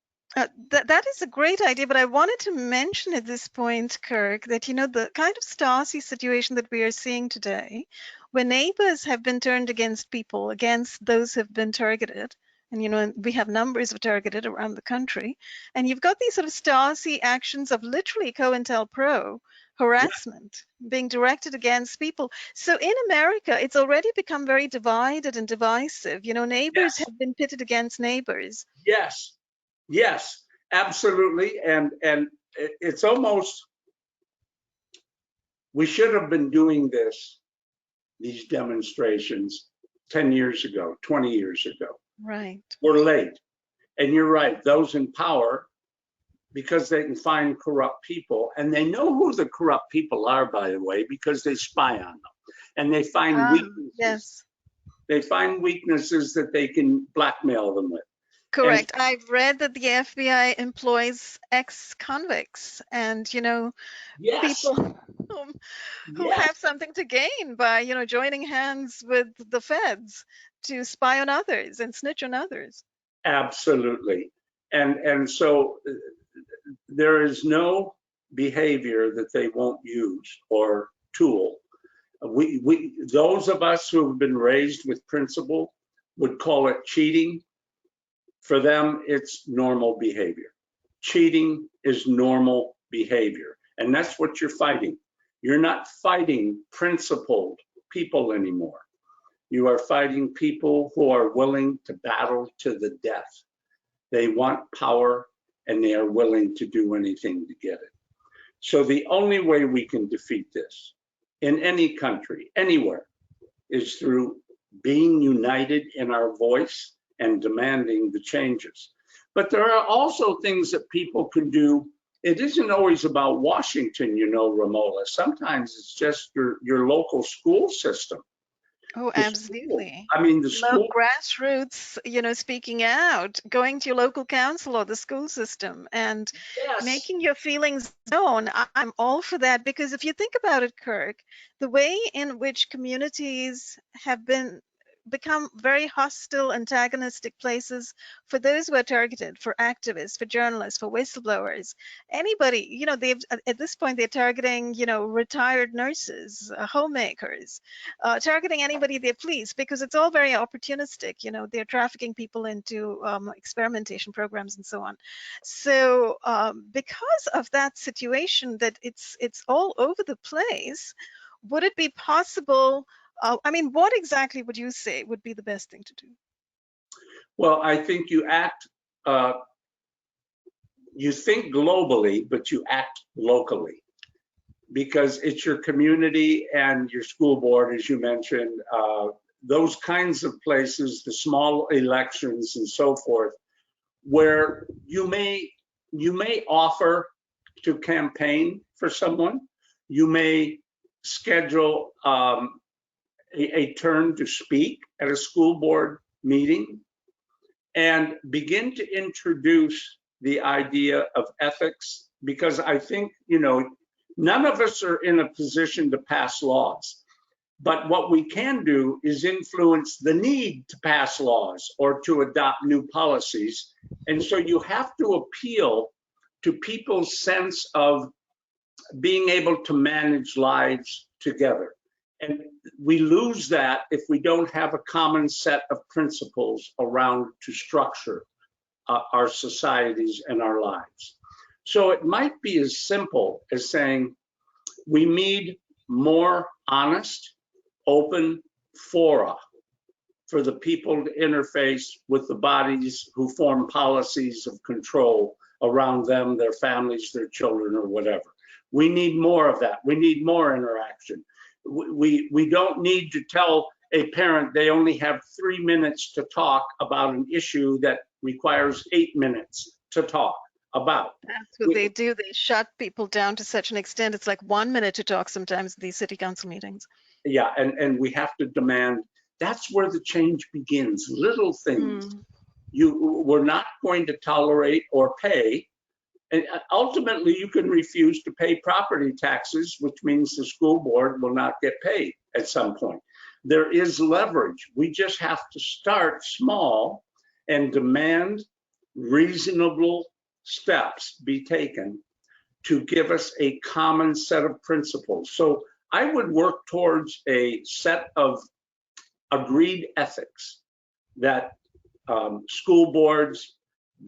that is a great idea, but I wanted to mention at this point, Kirk, that, you know, the kind of Stasi situation that we are seeing today, where neighbors have been turned against people, against those who have been targeted, and, you know, we have numbers of targeted around the country. And you've got these sort of Stasi actions of literally COINTELPRO harassment being directed against people. So in America, it's already become very divided and divisive. You know, neighbors have been pitted against neighbors. Yes, yes, absolutely. And it's almost, we should have been doing these demonstrations 10 years ago, 20 years ago. Right. We're late. And you're right, those in power, because they can find corrupt people, and they know who the corrupt people are, by the way, because they spy on them. And they find weaknesses. Yes. They find weaknesses that they can blackmail them with. Correct. And I've read that the FBI employs ex-convicts and, you know, people who have something to gain by, you know, joining hands with the feds to spy on others and snitch on others. Absolutely. And so there is no behavior that they won't use or tool. Those of us who have been raised with principle would call it cheating. For them, it's normal behavior. Cheating is normal behavior. And that's what you're fighting. You're not fighting principled people anymore. You are fighting people who are willing to battle to the death. They want power, and they are willing to do anything to get it. So the only way we can defeat this in any country, anywhere, is through being united in our voice and demanding the changes. But there are also things that people can do. It isn't always about Washington, you know, Ramola. Sometimes it's just your local school system. Oh, The school. absolutely. I mean, the school. Grassroots, speaking out, going to your local council or the school system and Yes. making your feelings known. I'm all for that, because if you think about it, Kirk, the way in which communities have become very hostile, antagonistic places for those who are targeted, for activists, for journalists, for whistleblowers, anybody, they've at this point they're targeting, retired nurses, homemakers, targeting anybody they please, because it's all very opportunistic. They're trafficking people into experimentation programs and so on. So because of that situation, that it's all over the place, would it be possible? I mean, what exactly would you say would be the best thing to do? Well, I think you think globally, but you act locally, because it's your community and your school board, as you mentioned, those kinds of places, the small elections and so forth, where you may offer to campaign for someone. You may schedule a turn to speak at a school board meeting and begin to introduce the idea of ethics, because I think, none of us are in a position to pass laws. But what we can do is influence the need to pass laws or to adopt new policies. And so you have to appeal to people's sense of being able to manage lives together. And we lose that if we don't have a common set of principles around to structure our societies and our lives. So it might be as simple as saying we need more honest, open fora for the people to interface with the bodies who form policies of control around them, their families, their children, or whatever. We need more of that. We need more interaction. We don't need to tell a parent they only have 3 minutes to talk about an issue that requires 8 minutes to talk about. That's what they do. They shut people down to such an extent. It's like 1 minute to talk sometimes at these city council meetings. Yeah, and we have to demand. That's where the change begins. Little things. We're not going to tolerate or pay. And ultimately, you can refuse to pay property taxes, which means the school board will not get paid at some point. There is leverage. We just have to start small and demand reasonable steps be taken to give us a common set of principles. So I would work towards a set of agreed ethics that school boards,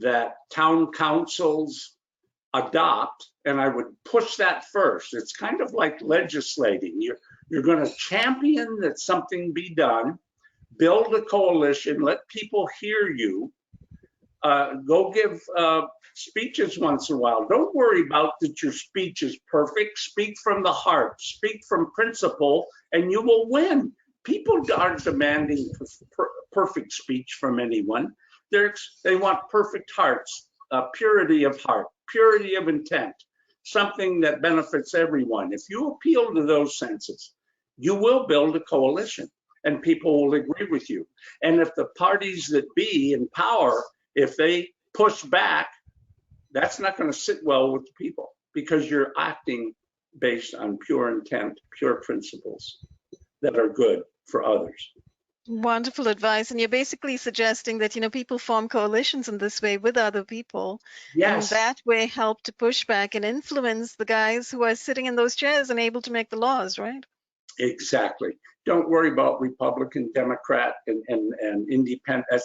that town councils adopt, and I would push that first. It's kind of like legislating. You're going to champion that something be done, build a coalition, let people hear you, go give speeches once in a while. Don't worry about that your speech is perfect. Speak from the heart, speak from principle, and you will win. People aren't demanding perfect speech from anyone. They want perfect hearts, purity of heart, purity of intent, something that benefits everyone. If you appeal to those senses, you will build a coalition and people will agree with you. And if the parties that be in power, if they push back, that's not going to sit well with the people, because you're acting based on pure intent, pure principles that are good for others. Wonderful advice. And you're basically suggesting that, people form coalitions in this way with other people. Yes. And that way help to push back and influence the guys who are sitting in those chairs and able to make the laws, right? Exactly. Don't worry about Republican, Democrat, and independent.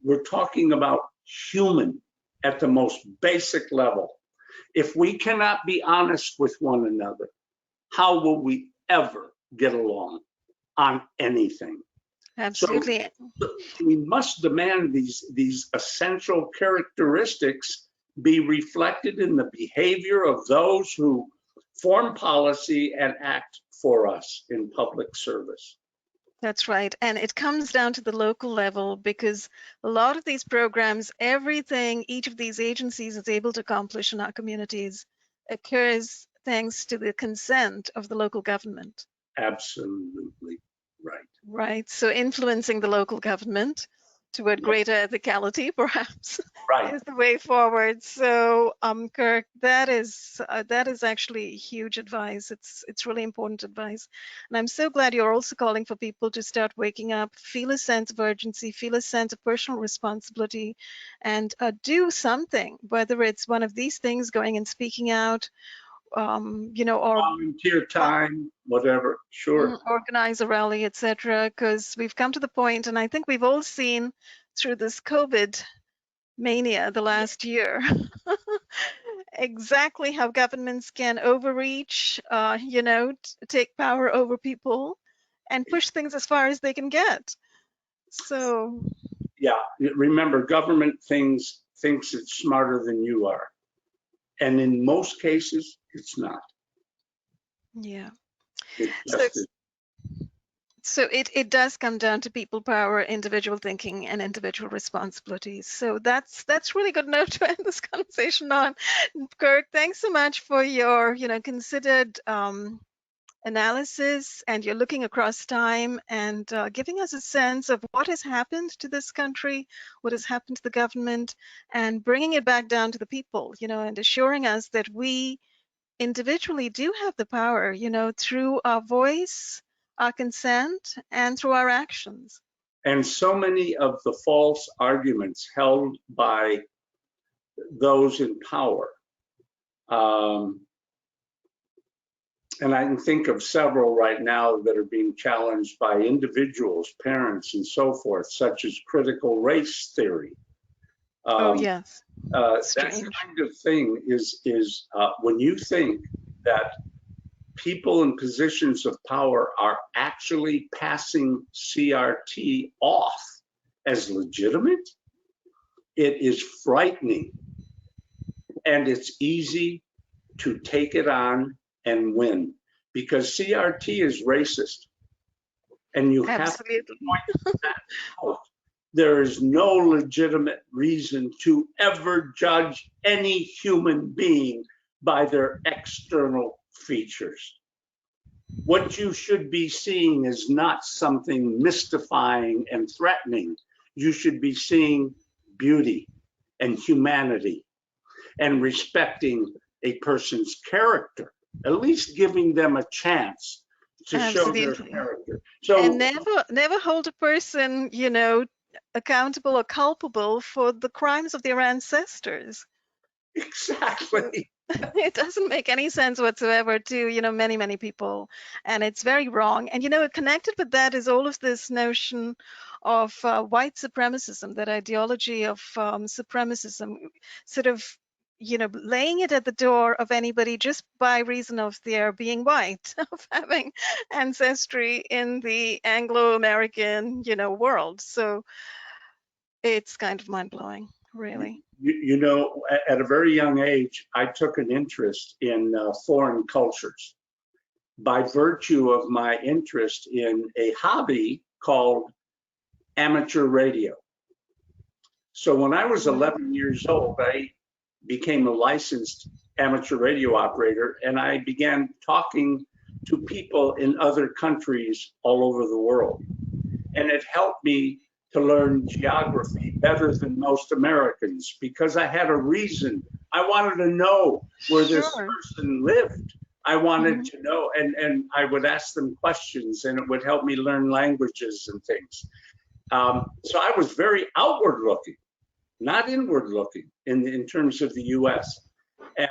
We're talking about human at the most basic level. If we cannot be honest with one another, how will we ever get along on anything? Absolutely. So we must demand these essential characteristics be reflected in the behavior of those who form policy and act for us in public service. That's right. And it comes down to the local level because a lot of these programs, everything each of these agencies is able to accomplish in our communities occurs thanks to the consent of the local government. Absolutely right. Right. So influencing the local government toward Yes, greater ethicality, perhaps, right. is the way forward. So, Kirk, that is actually huge advice. It's really important advice, and I'm so glad you're also calling for people to start waking up, feel a sense of urgency, feel a sense of personal responsibility, and do something. Whether it's one of these things, going and speaking out, or Volunteer time, whatever. Sure. organize a rally, etc. Because we've come to the point, and I think we've all seen through this COVID mania the last year exactly how governments can overreach, take power over people and push things as far as they can get. So, Yeah. Remember, government thinks it's smarter than you are, and in most cases, it's not. yeah. It So just is. So it does come down to people power, individual thinking, and individual responsibilities. So that's really good note to end this conversation on. Kirk, thanks so much for your considered analysis, and you're looking across time and giving us a sense of what has happened to this country, what has happened to the government, and bringing it back down to the people, and assuring us that we individually do have the power, through our voice, our consent, and through our actions. And so many of the false arguments held by those in power. And I can think of several right now that are being challenged by individuals, parents, and so forth, such as critical race theory. Oh, yes. That Strange. kind of thing is when you think that people in positions of power are actually passing CRT off as legitimate, it is frightening. And it's easy to take it on and win because CRT is racist. And you have to Absolutely. point that out. There is no legitimate reason to ever judge any human being by their external features. What you should be seeing is not something mystifying and threatening. You should be seeing beauty and humanity and respecting a person's character, at least giving them a chance to show their Absolutely. character. And So never hold a person, accountable or culpable for the crimes of their ancestors. exactly. It doesn't make any sense whatsoever to, many people. And it's very wrong. And, connected with that is all of this notion of white supremacism, that ideology of supremacism, sort of, laying it at the door of anybody just by reason of their being white, of having ancestry in the Anglo-American, world. So it's kind of mind-blowing, really. At a very young age, I took an interest in foreign cultures by virtue of my interest in a hobby called amateur radio. So when I was 11 years old, I became a licensed amateur radio operator, and I began talking to people in other countries all over the world. And it helped me to learn geography better than most Americans because I had a reason. I wanted to know where this person lived. I wanted to know, and I would ask them questions, and it would help me learn languages and things. So I was very outward looking, not inward looking in terms of the US.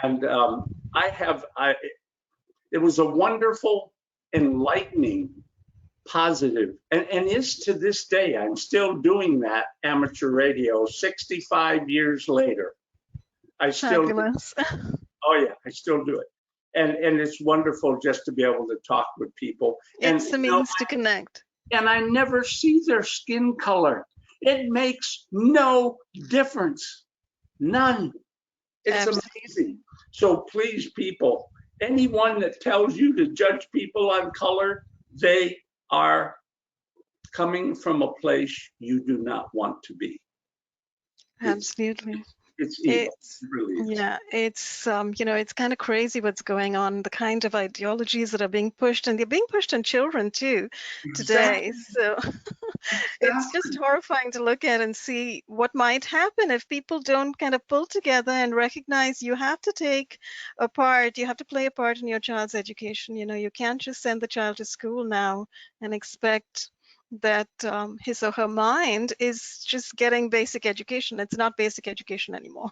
And it was a wonderful, enlightening, positive, and is to this day. I'm still doing that amateur radio 65 years later. I still, Fabulous. oh yeah, I still do it. And it's wonderful just to be able to talk with people. It's the means to connect. And I never see their skin color. It makes no difference. None. It's amazing. So please, people, anyone that tells you to judge people on color, they are coming from a place you do not want to be. Absolutely. It's evil. It's It really is. yeah, it's it's kind of crazy what's going on, the kind of ideologies that are being pushed, and they're being pushed on children too today. Exactly. So it's just Exactly. horrifying to look at and see what might happen if people don't kind of pull together and recognize you have to take a part, you have to play a part in your child's education. You can't just send the child to school now and expect that his or her mind is just getting basic education. It's not basic education anymore.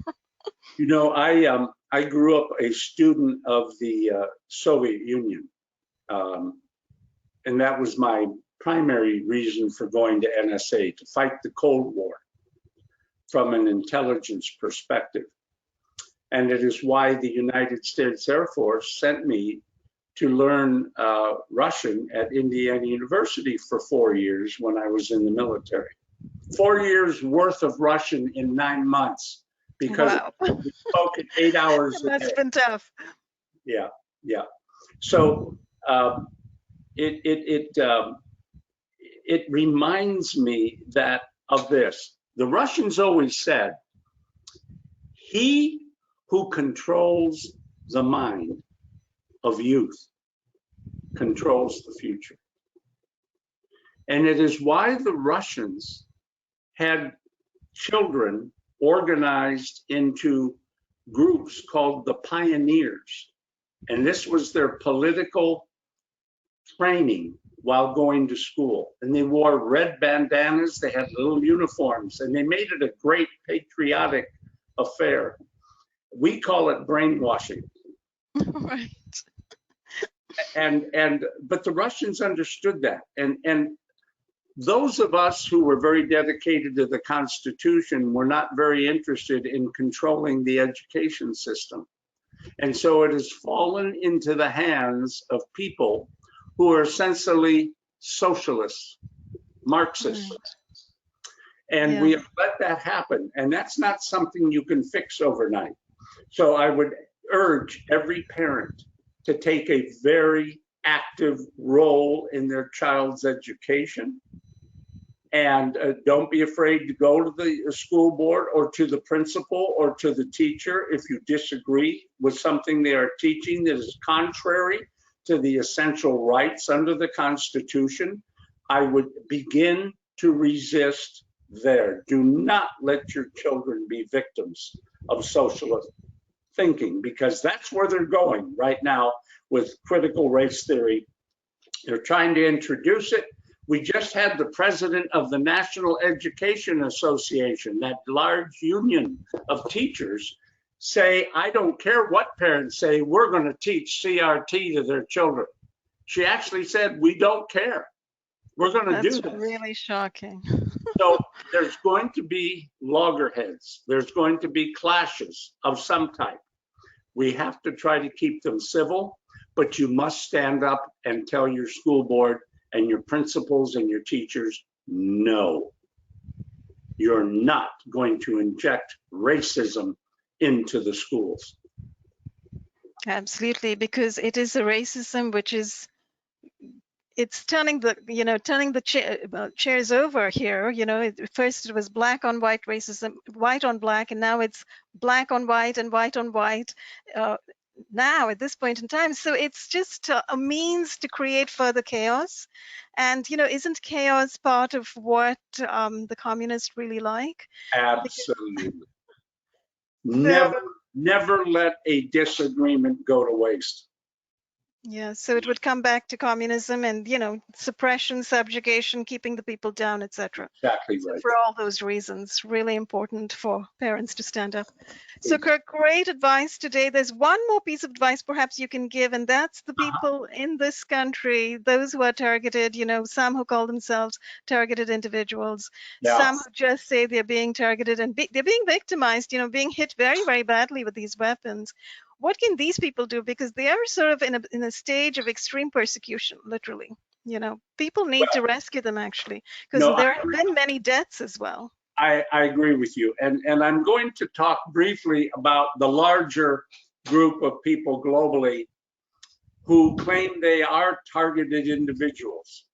I grew up a student of the Soviet Union, and that was my primary reason for going to NSA, to fight the Cold War from an intelligence perspective. And it is why the United States Air Force sent me to learn Russian at Indiana University for 4 years when I was in the military. 4 years worth of Russian in 9 months, because Wow. we spoke it 8 hours a That's day. been tough. Yeah, yeah. So it reminds me that of this. The Russians always said, "He who controls the mind of youth controls the future." And it is why the Russians had children organized into groups called the pioneers. And this was their political training while going to school. And they wore red bandanas, they had little uniforms, and they made it a great patriotic affair. We call it brainwashing. Right. But the Russians understood that. And those of us who were very dedicated to the Constitution were not very interested in controlling the education system. And so it has fallen into the hands of people who are essentially socialists, Marxists. And Yeah. we have let that happen. And that's not something you can fix overnight. So I would urge every parent to take a very active role in their child's education. And don't be afraid to go to the school board or to the principal or to the teacher if you disagree with something they are teaching that is contrary to the essential rights under the Constitution. I would begin to resist there. Do not let your children be victims of socialist thinking, because that's where they're going right now with critical race theory. They're trying to introduce it. We just had the president of the National Education Association, that large union of teachers, say, "I don't care what parents say, we're going to teach CRT to their children." She actually said, "We don't care. We're going to do this." That's really shocking. So there's going to be loggerheads. There's going to be clashes of some type. We have to try to keep them civil, but you must stand up and tell your school board and your principals and your teachers, no, you're not going to inject racism into the schools. Absolutely, because it is a racism which is, it's turning the chairs over here. First it was black on white racism, white on black, and now it's black on white and white on white. Now at this point in time, so it's just a means to create further chaos. And isn't chaos part of what the communists really like? Absolutely. So Never let a disagreement go to waste. yeah, so it would come back to communism and suppression, subjugation, keeping the people down, etc. Exactly So right. for all those reasons, really important for parents to stand up. So Kirk, great advice today. There's one more piece of advice perhaps you can give, and that's the people in this country, those who are targeted, some who call themselves targeted individuals, some who just say they're being targeted and they're being victimized, being hit very, very badly with these weapons. What can these people do? Because they are sort of in a stage of extreme persecution, literally. People need to rescue them, actually, because there have been many deaths as well. I agree with you. And I'm going to talk briefly about the larger group of people globally who claim they are targeted individuals.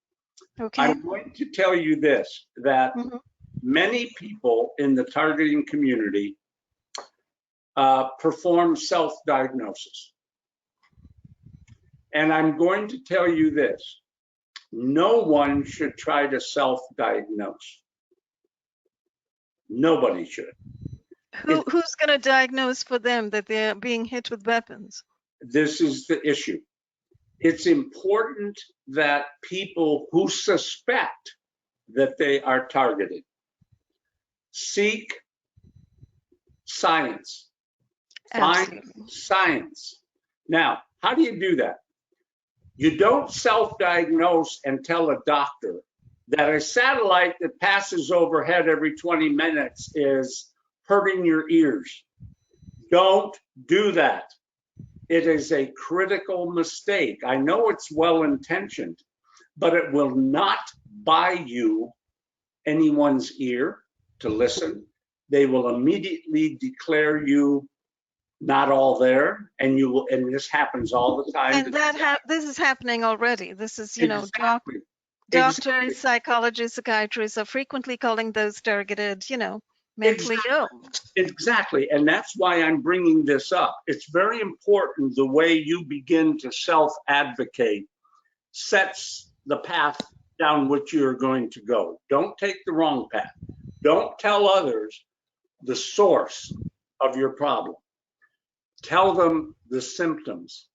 Okay. I'm going to tell you this, that Mhm. many people in the targeting community perform self-diagnosis. And I'm going to tell you this, no one should try to self-diagnose. Nobody should. Who's going to diagnose for them that they're being hit with weapons? This is the issue. It's important that people who suspect that they are targeted seek science, find Absolutely. science. Now, how do you do that? You don't self-diagnose and tell a doctor that a satellite that passes overhead every 20 minutes is hurting your ears. Don't do that. It is a critical mistake. I know it's well-intentioned, but it will not buy you anyone's ear to listen. They will immediately declare you not all there, and you will, and this happens all the time. And this is happening already. This is, Exactly. doctors, Exactly. psychologists, psychiatrists are frequently calling those targeted, mentally Exactly. ill. Exactly. And that's why I'm bringing this up. It's very important the way you begin to self-advocate sets the path down which you're going to go. Don't take the wrong path. Don't tell others the source of your problem. Tell them the symptoms.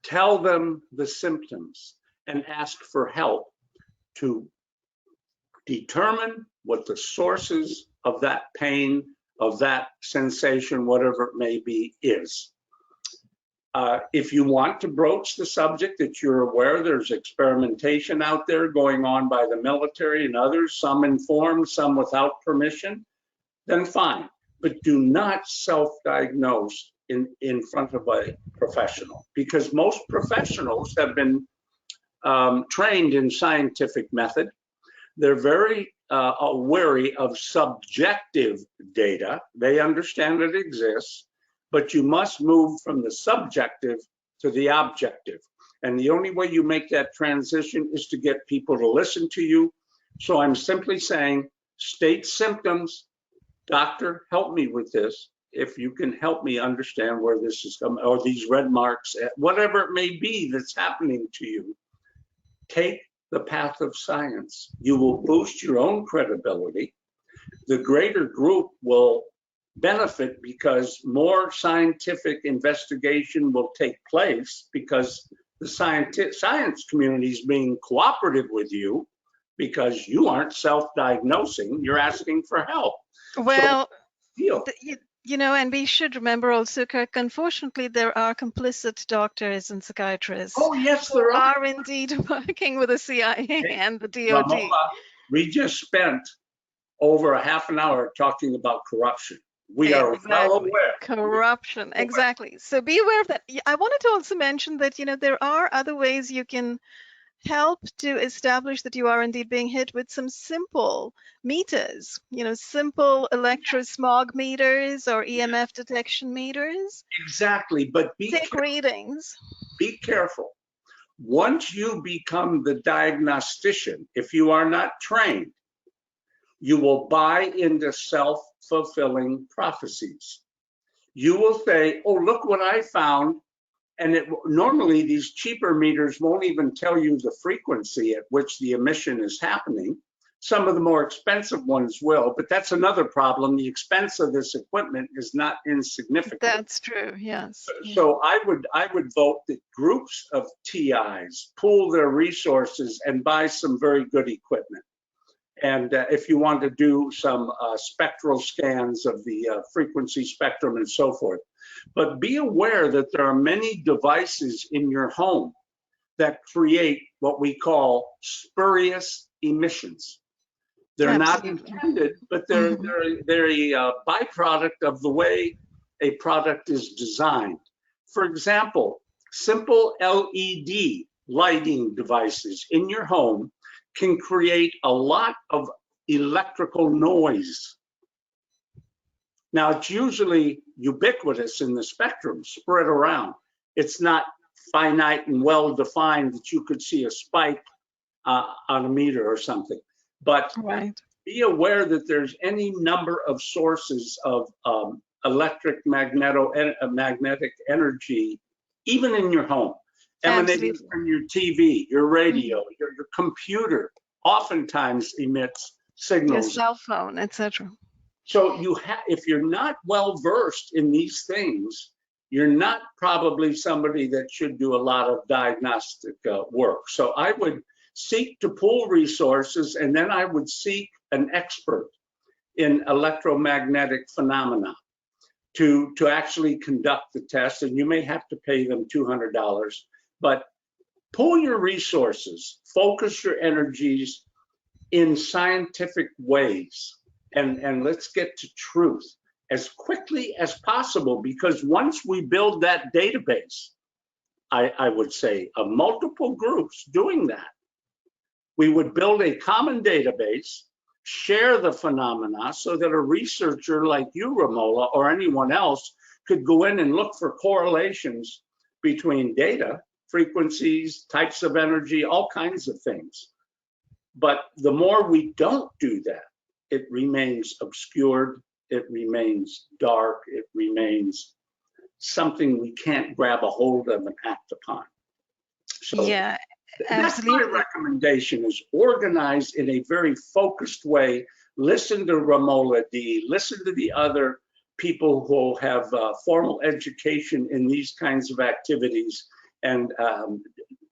Tell them the symptoms and ask for help to determine what the sources of that pain, of that sensation, whatever it may be, is. If you want to broach the subject that you're aware there's experimentation out there going on by the military and others, some informed, some without permission, then fine. But do not self-diagnose in front of a professional, because most professionals have been trained in scientific method. They're very wary of subjective data. They understand it exists, but you must move from the subjective to the objective. And the only way you make that transition is to get people to listen to you. So I'm simply saying, state symptoms. Doctor, help me with this. If you can help me understand where this is coming, or these red marks, whatever it may be that's happening to you, take the path of science. You will boost your own credibility. The greater group will benefit because more scientific investigation will take place, because the science community is being cooperative with you because you aren't self-diagnosing, you're asking for help. Well, So, and we should remember also, Kirk, unfortunately, there are complicit doctors and psychiatrists oh yes, who there are. are indeed working with the CIA and the DOD. Ramola, we just spent over a half an hour talking about corruption. We are well aware. Corruption, exactly. So be aware of that. I wanted to also mention that, there are other ways you can help to establish that you are indeed being hit with some simple meters, simple electrosmog meters or EMF detection meters. Exactly, but Take readings. Be careful. Once you become the diagnostician, if you are not trained, you will buy into self-fulfilling prophecies. You will say, oh, look what I found. And normally these cheaper meters won't even tell you the frequency at which the emission is happening. Some of the more expensive ones will, but that's another problem. The expense of this equipment is not insignificant. That's true, yes. So I would vote that groups of TIs pool their resources and buy some very good equipment. And if you want to do some spectral scans of the frequency spectrum and so forth. But be aware that there are many devices in your home that create what we call spurious emissions. They're Absolutely. not intended, but they're a byproduct of the way a product is designed. For example, simple LED lighting devices in your home can create a lot of electrical noise. Now, it's usually ubiquitous in the spectrum, spread around. It's not finite and well-defined that you could see a spike on a meter or something. But Right. be aware that there's any number of sources of magnetic energy, even in your home, emanating Absolutely. from your TV, your Mhm. radio, your computer, oftentimes emits Your signals. cell phone, etc. So if you're not well versed in these things, you're not probably somebody that should do a lot of diagnostic work. So I would seek to pool resources, and then I would seek an expert in electromagnetic phenomena to actually conduct the test. And you may have to pay them $200, but pool your resources, focus your energies in scientific ways, and let's get to truth as quickly as possible, because once we build that database, I would say, of multiple groups doing that, we would build a common database, share the phenomena so that a researcher like you, Ramola, or anyone else could go in and look for correlations between data, frequencies, types of energy, all kinds of things. But the more we don't do that, it remains obscured, it remains dark, it remains something we can't grab a hold of and act upon. So Yeah, that's my absolutely. recommendation, is organize in a very focused way. Listen to Ramola D, listen to the other people who have formal education in these kinds of activities, and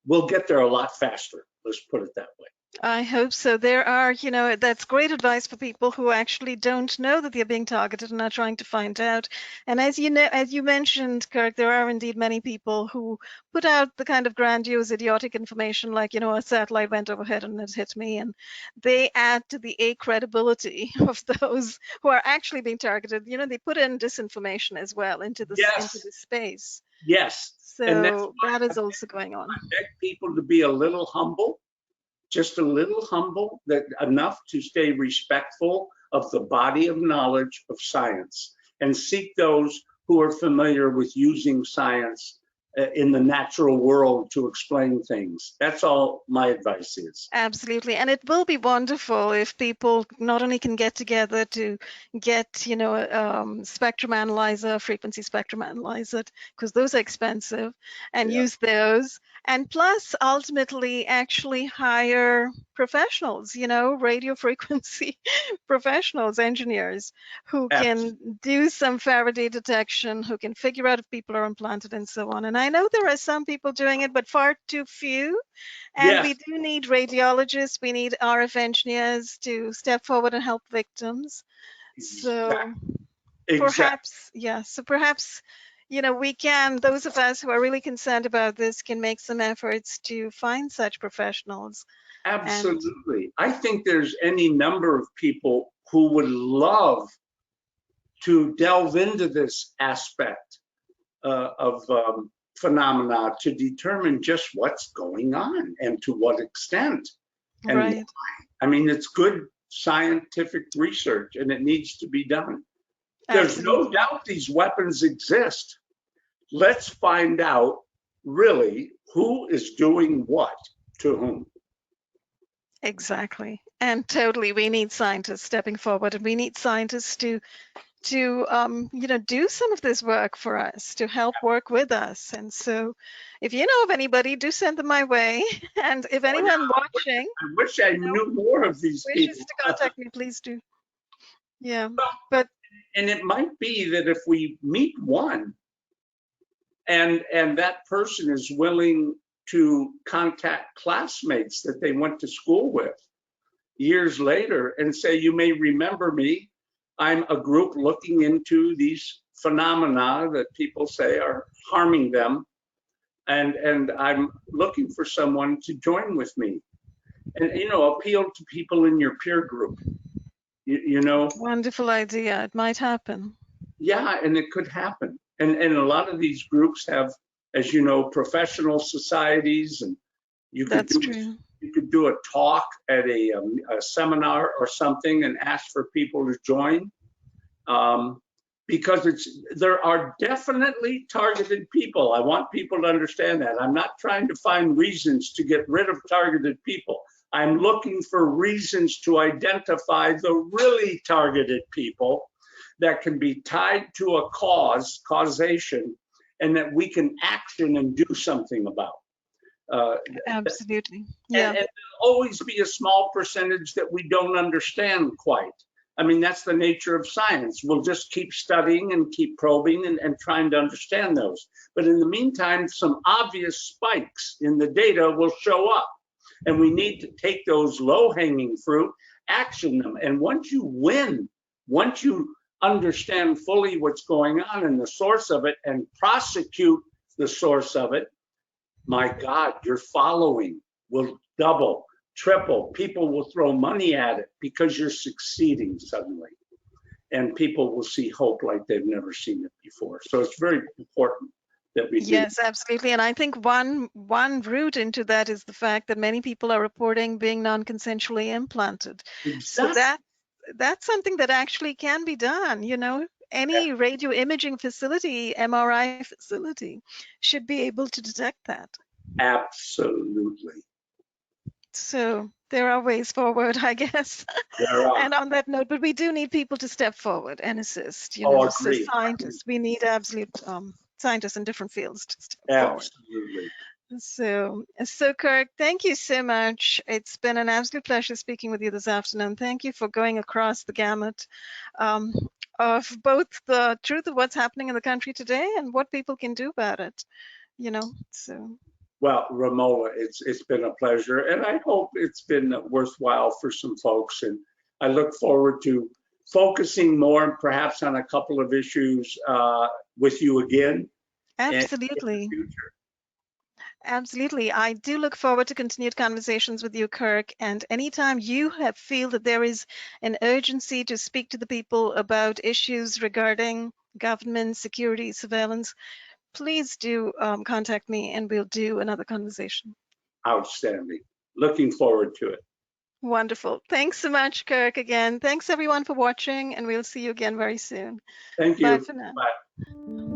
we'll get there a lot faster. Let's put it that way. I hope so. There are, that's great advice for people who actually don't know that they're being targeted and are trying to find out. And as you know, as you mentioned, Kirk, there are indeed many people who put out the kind of grandiose, idiotic information like, a satellite went overhead and it hit me. And they add to the A credibility of those who are actually being targeted. They put in disinformation as well into Yes, this space. yes. And that's So that why is also going on. I beg people to be a little humble, just a little humble, that enough to stay respectful of the body of knowledge of science, and seek those who are familiar with using science in the natural world to explain things. That's all my advice is. Absolutely. And it will be wonderful if people not only can get together to get, spectrum analyzer, frequency spectrum analyzer, because those are expensive, and Yeah, use those. And plus, ultimately, actually hire professionals, radio frequency professionals, engineers, who can do some Faraday detection, who can figure out if people are implanted and so on. And I know there are some people doing it, but far too few. And yes, we do need radiologists, we need RF engineers to step forward and help victims. exactly. So Exactly. perhaps, so perhaps, we can, those of us who are really concerned about this can make some efforts to find such professionals. And Absolutely. I think there's any number of people who would love to delve into this aspect of phenomena to determine just what's going on and to what extent. And right, I mean, it's good scientific research and it needs to be done. There's no absolutely. doubt these weapons exist. Let's find out really who is doing what to whom. Exactly. And totally, we need scientists stepping forward, and we need scientists to do some of this work for us, to help work with us. And so if you know of anybody, do send them my way. And if Oh, yeah. anyone watching, I wish I knew more of these wishes people. to contact me, please do. Yeah. Well, But and it might be that if we meet one and that person is willing to contact classmates that they went to school with years later and say, you may remember me, I'm a group looking into these phenomena that people say are harming them, and I'm looking for someone to join with me. And appeal to people in your peer group. You know, wonderful idea. It might happen. yeah, and it could happen. And a lot of these groups have, as you know, professional societies, and you could That's do true. you could do a talk at a seminar or something and ask for people to join. because there are definitely targeted people. I want people to understand that. I'm not trying to find reasons to get rid of targeted people. I'm looking for reasons to identify the really targeted people that can be tied to a causation, and that we can action and do something about. Absolutely. Yeah. And there'll always be a small percentage that we don't understand quite. I mean, that's the nature of science. We'll just keep studying and keep probing and trying to understand those. But in the meantime, some obvious spikes in the data will show up. And we need to take those low-hanging fruit, action them. And once you win, once you understand fully what's going on and the source of it and prosecute the source of it, my God, your following will double, triple. People will throw money at it because you're succeeding suddenly. And people will see hope like they've never seen it before. So it's very important that we do. Yes, absolutely. And I think one route into that is the fact that many people are reporting being non-consensually implanted. Exactly. So that's something that actually can be done. You know, any radio imaging facility, MRI facility, should be able to detect that. Absolutely. So there are ways forward, I guess. There are. And on that note, but we do need people to step forward and assist. You know, so Agreed. scientists, we need absolute scientists in different fields to step forward. Absolutely. So Kirk, thank you so much. It's been an absolute pleasure speaking with you this afternoon. Thank you for going across the gamut of both the truth of what's happening in the country today and what people can do about it. You know, so. Well, Ramola, it's been a pleasure, and I hope it's been worthwhile for some folks. And I look forward to focusing more, perhaps on a couple of issues with you again. Absolutely. Absolutely. I do look forward to continued conversations with you, Kirk. And anytime you feel that there is an urgency to speak to the people about issues regarding government, security, surveillance, please do contact me and we'll do another conversation. Outstanding. Looking forward to it. Wonderful. Thanks so much, Kirk, again. Thanks, everyone, for watching, and we'll see you again very soon. Thank you. Bye for now. Bye.